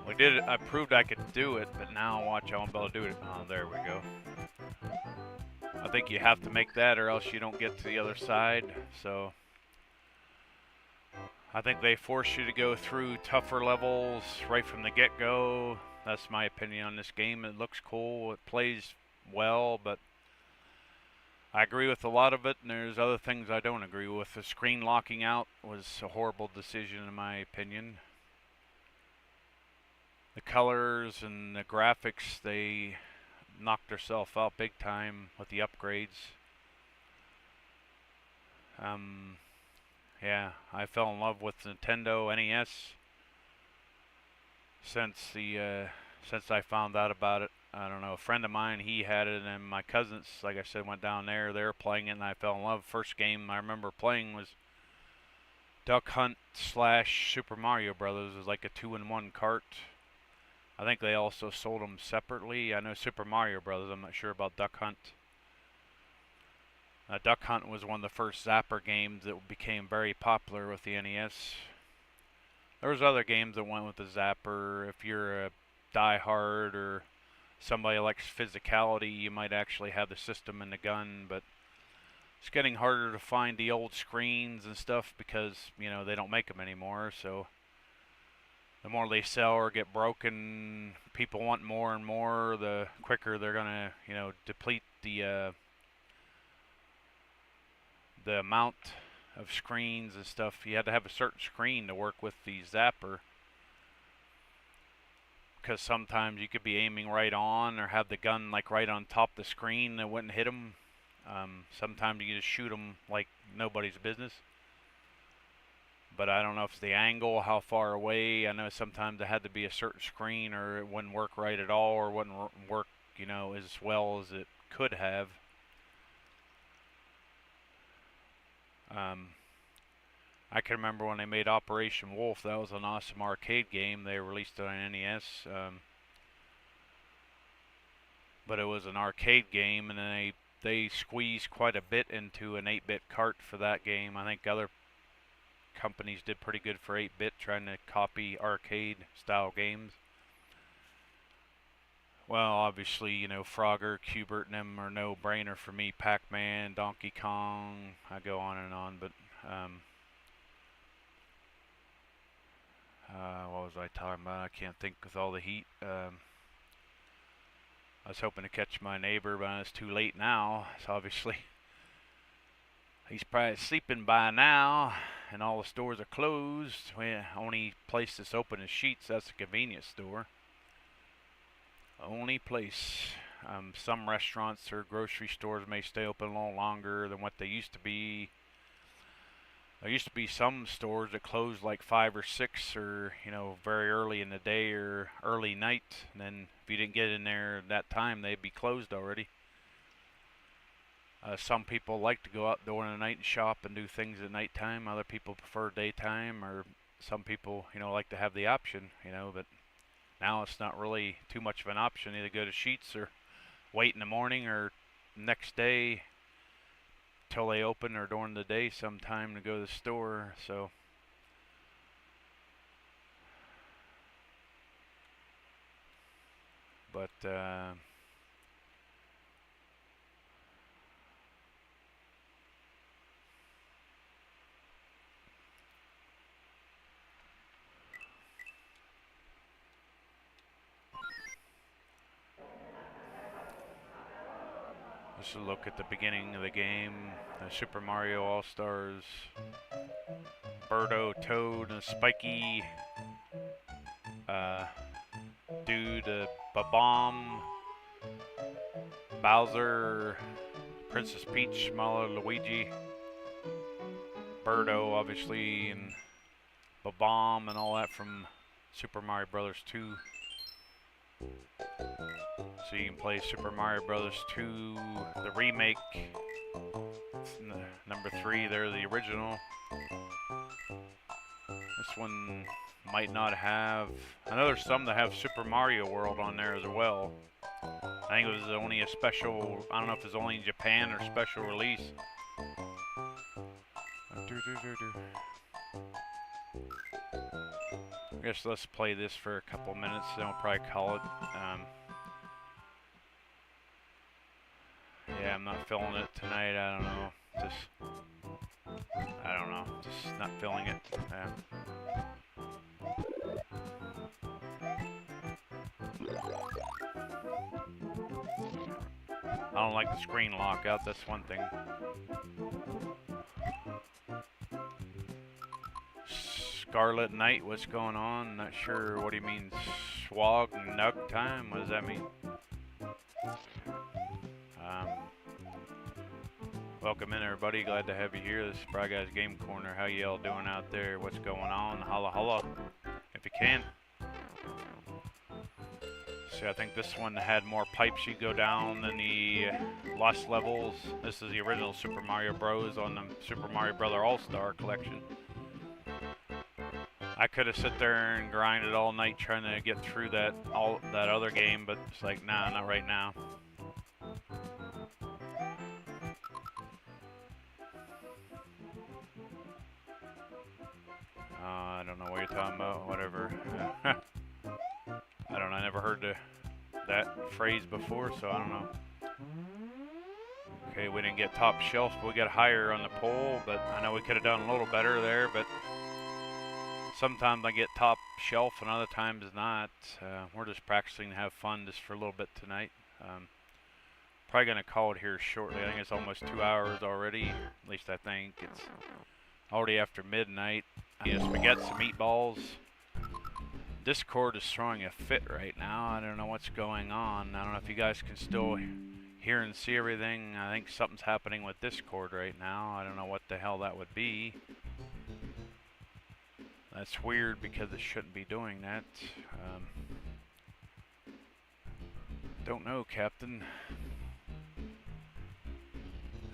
We did it. I proved I could do it, but now watch, I won't be able to do it. Oh, there we go. I think you have to make that or else you don't get to the other side. So I think they force you to go through tougher levels right from the get-go. That's my opinion on this game. It looks cool. It plays well, but I agree with a lot of it, and there's other things I don't agree with. The screen locking out was a horrible decision in my opinion. The colors and the graphics, they knocked themselves out big time with the upgrades. Yeah, I fell in love with Nintendo NES since I found out about it. I don't know, a friend of mine, he had it, and my cousins, like I said, went down there. They were playing it, and I fell in love. First game I remember playing was Duck Hunt / Super Mario Brothers. It was like a 2-in-1 cart. I think they also sold them separately. I know Super Mario Brothers. I'm not sure about Duck Hunt. Duck Hunt was one of the first Zapper games that became very popular with the NES. There was other games that went with the Zapper. If you're a diehard or somebody likes physicality, you might actually have the system and the gun, but it's getting harder to find the old screens and stuff because, you know, they don't make them anymore. So the more they sell or get broken, people want more and more, the quicker they're gonna, you know, deplete the amount of screens and stuff. You had to have a certain screen to work with the Zapper, because sometimes you could be aiming right on or have the gun like right on top of the screen that wouldn't hit them. Sometimes you just shoot them like nobody's business. But I don't know if it's the angle, how far away. I know sometimes it had to be a certain screen or it wouldn't work right at all, or wouldn't work, you know, as well as it could have. I can remember when they made Operation Wolf. That was an awesome arcade game. They released it on NES. But it was an arcade game, and then they squeezed quite a bit into an 8-bit cart for that game. I think other companies did pretty good for 8-bit, trying to copy arcade-style games. Well, obviously, you know, Frogger, Q*bert, and them are no-brainer for me. Pac-Man, Donkey Kong, I go on and on, but what was I talking about? I can't think with all the heat. I was hoping to catch my neighbor, but it's too late now. So obviously, he's probably sleeping by now, and all the stores are closed. The only place that's open is Sheetz. That's a convenience store. Only place. Some restaurants or grocery stores may stay open a little longer than what they used to be. There used to be some stores that closed like 5 or 6, or, you know, very early in the day or early night. And then if you didn't get in there at that time, they'd be closed already. Some people like to go out during the night and shop and do things at nighttime. Other people prefer daytime, or some people, you know, like to have the option, you know, but now it's not really too much of an option. Either go to Sheetz or wait in the morning or next day till they open, or during the day sometime to go to the store. So but Just a look at the beginning of the game. Super Mario All-Stars. Birdo, Toad, and Spiky. Dude, Bomb. Bowser. Princess Peach, Mario, Luigi. Birdo, obviously, and Bomb and all that from Super Mario Brothers 2. So you can play Super Mario Brothers 2, the remake, number 3, they're the original. This one might not have, I know there's some that have Super Mario World on there as well. I think it was only a special, I don't know if it's only in Japan or special release. I guess let's play this for a couple minutes, then we'll probably call it. Yeah, I'm not feeling it tonight. I don't know. Just not feeling it. I don't like the screen lockout. That's one thing. Scarlet Knight, what's going on? Not sure what he means. Swag Nug time? What does that mean? Welcome in, everybody. Glad to have you here. This is Bry Guys Game Corner. How y'all doing out there? What's going on? Holla holla, if you can. See, I think this one had more pipes you go down than the Lost Levels. This is the original Super Mario Bros. On the Super Mario Brother All-Star Collection. I could have sit there and grinded all night trying to get through that other game, but it's like, nah, not right now. I don't know what you're talking about. Whatever. I don't know. I never heard that phrase before, so I don't know. Okay, we didn't get top shelf, but we got higher on the pole. But I know we could have done a little better there, but. Sometimes I get top shelf and other times not. We're just practicing to have fun just for a little bit tonight. Probably going to call it here shortly. I think it's almost 2 hours already. At least I think. It's already after midnight. Yes, spaghetti, some meatballs. Discord is throwing a fit right now. I don't know what's going on. I don't know if you guys can still hear and see everything. I think something's happening with Discord right now. I don't know what the hell that would be. That's weird because it shouldn't be doing that. Don't know, Captain.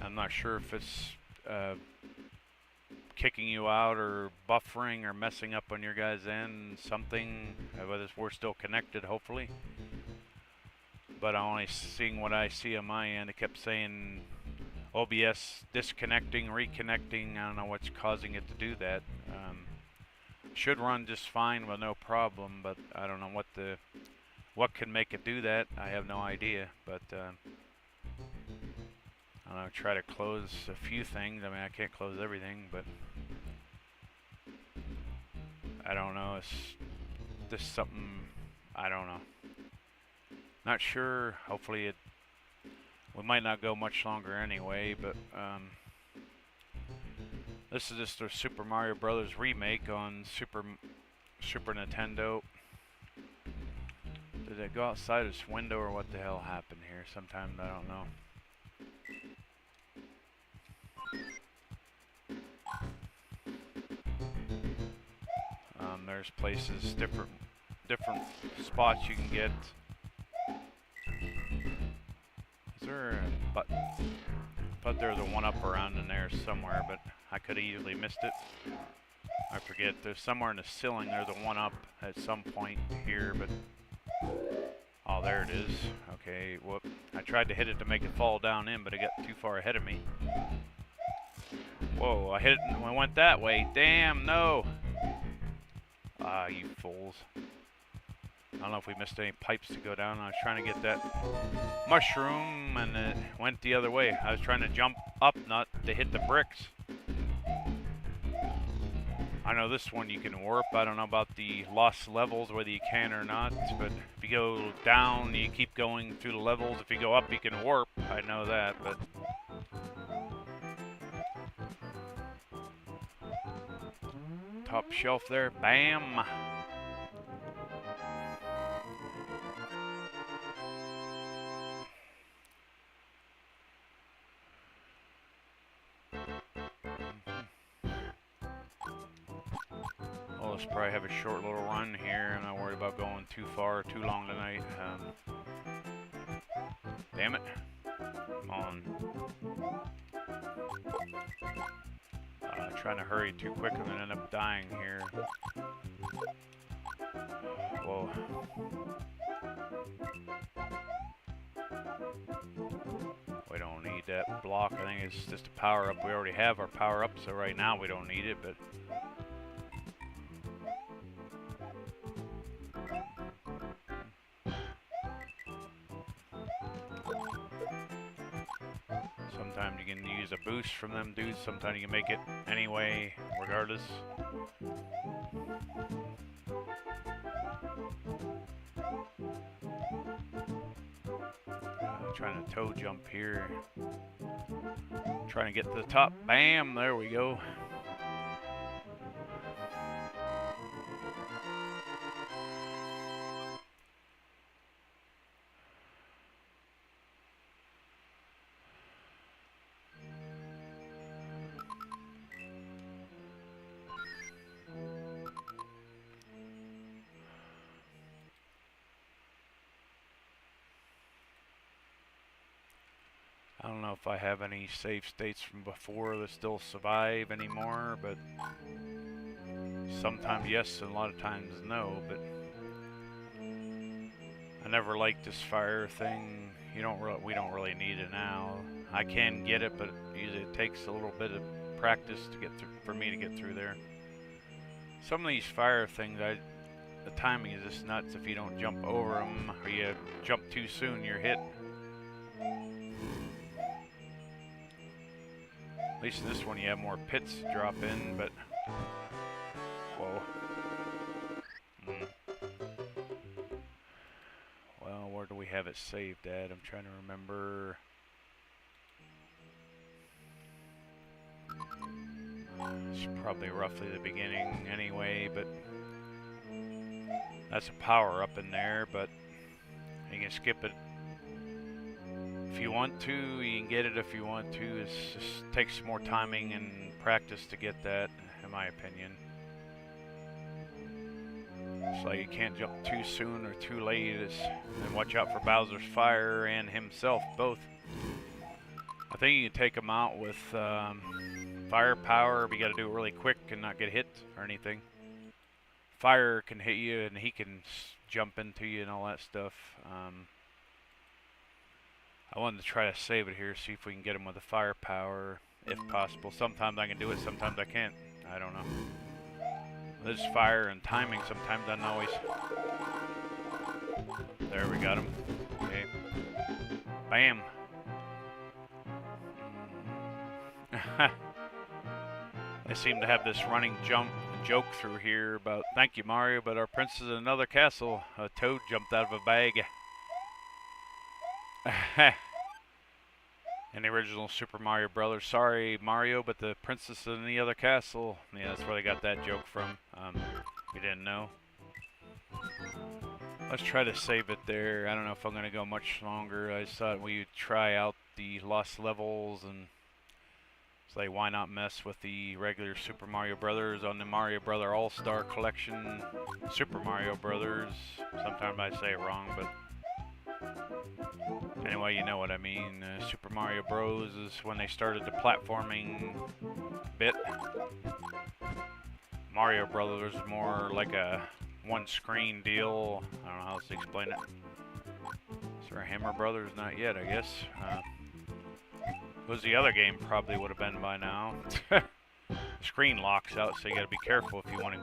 I'm not sure if it's kicking you out or buffering or messing up on your guys' end. Something. Whether we're still connected, hopefully. But I'm only seeing what I see on my end. It kept saying OBS disconnecting, reconnecting. I don't know what's causing it to do that. Should run just fine with no problem, but I don't know what can make it do that. I have no idea, but I don't know. Try to close a few things. I mean, I can't close everything, but I don't know. It's just something. I don't know. Not sure. Hopefully we might not go much longer anyway, but this is just a Super Mario Brothers remake on Super Nintendo. Did it go outside this window or what the hell happened here? Sometimes I don't know. There's places, different spots you can get. Is there a button? I thought there was a one-up around in there somewhere, but I could have easily missed it. I forget. There's somewhere in the ceiling. There's a one-up at some point here, but oh, there it is. Okay, whoop! I tried to hit it to make it fall down in, but it got too far ahead of me. Whoa! I hit it and I went that way. Damn! No! Ah, you fools! I don't know if we missed any pipes to go down. I was trying to get that mushroom and it went the other way. I was trying to jump up, not to hit the bricks. I know this one you can warp. I don't know about the lost levels, whether you can or not. But if you go down, you keep going through the levels. If you go up, you can warp. I know that, but... Top shelf there. Bam! Well, let's probably have a short little run here. I'm not worried about going too far or too long tonight. Damn it. Come on. Trying to hurry too quick and then end up dying here. Whoa. We don't need that block. I think it's just a power up. We already have our power up, so right now we don't need it, but... Sometimes you can use a boost from them dudes, sometimes you can make it anyway, regardless. Trying to toe jump here. Trying to get to the top. Bam! There we go. I don't know if I have any save states from before that still survive anymore, but sometimes yes and a lot of times no, but I never liked this fire thing. We don't really need it now. I can get it, but usually it takes a little bit of practice to get through, for me to get through there. Some of these fire things, the timing is just nuts. If you don't jump over them or you jump too soon, you're hit. At least in this one you have more pits to drop in, but... Whoa. Well, where do we have it saved at? I'm trying to remember... It's probably roughly the beginning anyway, but... That's a power up in there, but... You can skip it. If you want to, you can get it if you want to. It just takes more timing and practice to get that, in my opinion. It's like you can't jump too soon or too late. And watch out for Bowser's fire and himself, both. I think you can take him out with firepower, but you gotta do it really quick and not get hit or anything. Fire can hit you and he can jump into you and all that stuff. I wanted to try to save it here, see if we can get him with the firepower, if possible. Sometimes I can do it, sometimes I can't. I don't know. This fire and timing sometimes doesn't always... There, we got him. Okay. Bam! They seem to have this running joke through here about, thank you Mario, but our princess in another castle. A toad jumped out of a bag. In the original Super Mario Brothers. Sorry, Mario, but the princess in the other castle. Yeah, that's where they got that joke from. We didn't know. Let's try to save it there. I don't know if I'm going to go much longer. I just thought we would try out the lost levels and say, why not mess with the regular Super Mario Brothers on the Mario Brother All-Star Collection Super Mario Brothers. Sometimes I say it wrong, but anyway, you know what I mean. Super Mario Bros. Is when they started the platforming bit. Mario Brothers is more like a one-screen deal. I don't know how else to explain it. Is there a Hammer Brothers? Not yet, I guess. If it was the other game, probably would have been by now. The screen locks out, so you gotta be careful if you want to.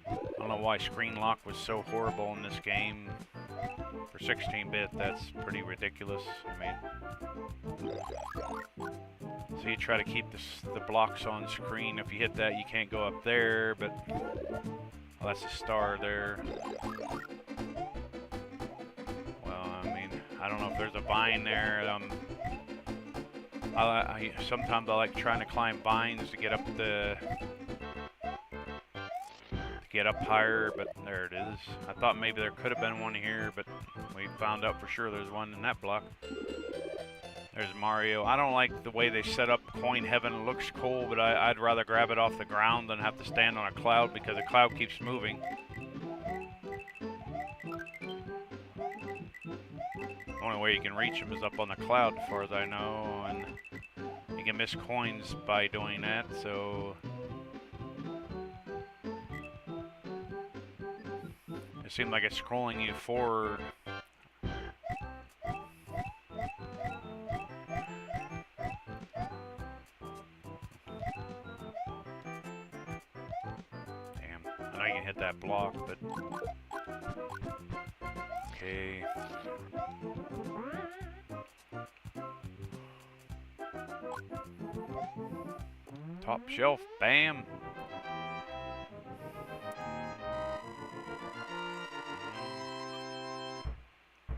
I don't know why screen lock was so horrible in this game. For 16-bit, that's pretty ridiculous. I mean, so So you try to keep the blocks on screen. If you hit that, you can't go up there, but well, that's a star there. Well, I mean, I don't know if there's a vine there. Sometimes I like trying to climb vines to get up higher, but there it is. I thought maybe there could have been one here, but we found out for sure there's one in that block. There's Mario. I don't like the way they set up Coin Heaven. It looks cool, but I'd rather grab it off the ground than have to stand on a cloud because the cloud keeps moving. The only way you can reach them is up on the cloud, as far as I know, and you can miss coins by doing that, so it seemed like it's scrolling you forward. Damn, I know you can hit that block, but okay. Top shelf, bam.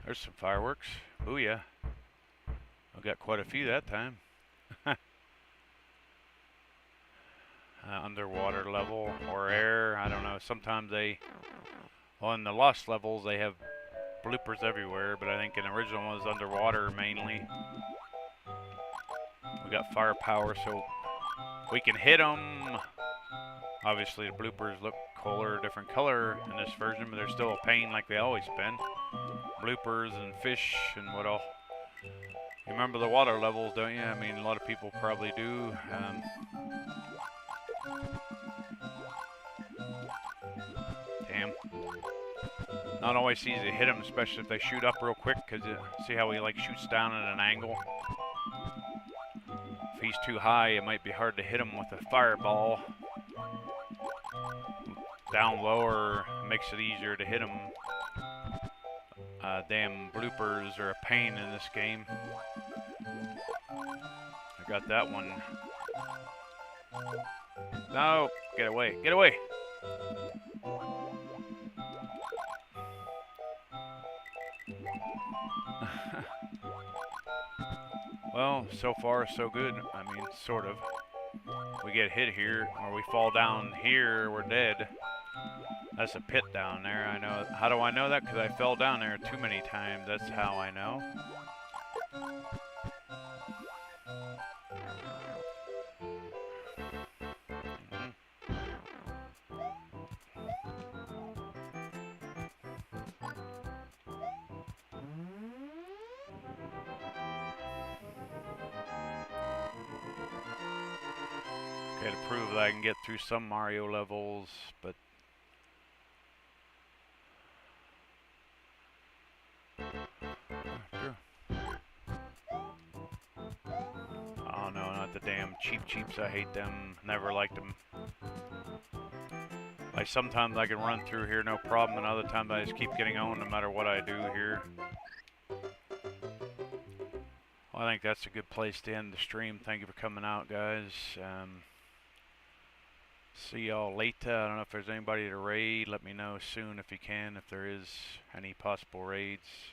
There's some fireworks. Booyah. I got quite a few that time. Underwater level or air, I don't know. Sometimes on the Lost levels, they have bloopers everywhere, but I think an original one was underwater mainly. We got firepower, so we can hit them. Obviously, the bloopers look cooler, different color in this version, but they're still a pain like they always been. Bloopers and fish and what all. You remember the water levels, don't you? I mean, a lot of people probably do. Damn. Not always easy to hit them, especially if they shoot up real quick, because see how he like shoots down at an angle? If he's too high, it might be hard to hit him with a fireball. Down lower makes it easier to hit him. Damn bloopers are a pain in this game. I got that one. No, get away, get away. Well, so far so good. I mean, sort of. We get hit here, or we fall down here, we're dead. That's a pit down there, I know. How do I know that? Because I fell down there too many times. That's how I know. Okay, to prove that I can get through some Mario levels, but oh no, not the damn cheeps. I hate them. Never liked them. Like sometimes I can run through here no problem, and other times I just keep getting owned no matter what I do here. Well, I think that's a good place to end the stream. Thank you for coming out, guys. See y'all later. I don't know if there's anybody to raid. Let me know soon if you can, if there is any possible raids.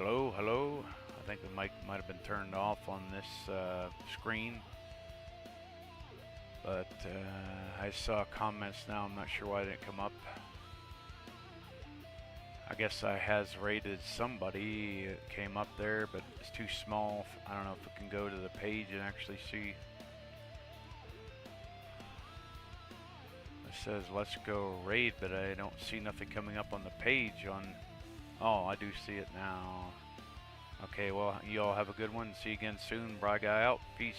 Hello, hello. I think the mic might have been turned off on this screen. But I saw comments now. I'm not sure why it didn't come up. I guess I has rated somebody. It came up there, but it's too small. I don't know if we can go to the page and actually see. It says let's go raid, but I don't see nothing coming up on the page on. Oh, I do see it now. Okay, well, you all have a good one. See you again soon. Bry Guy out. Peace.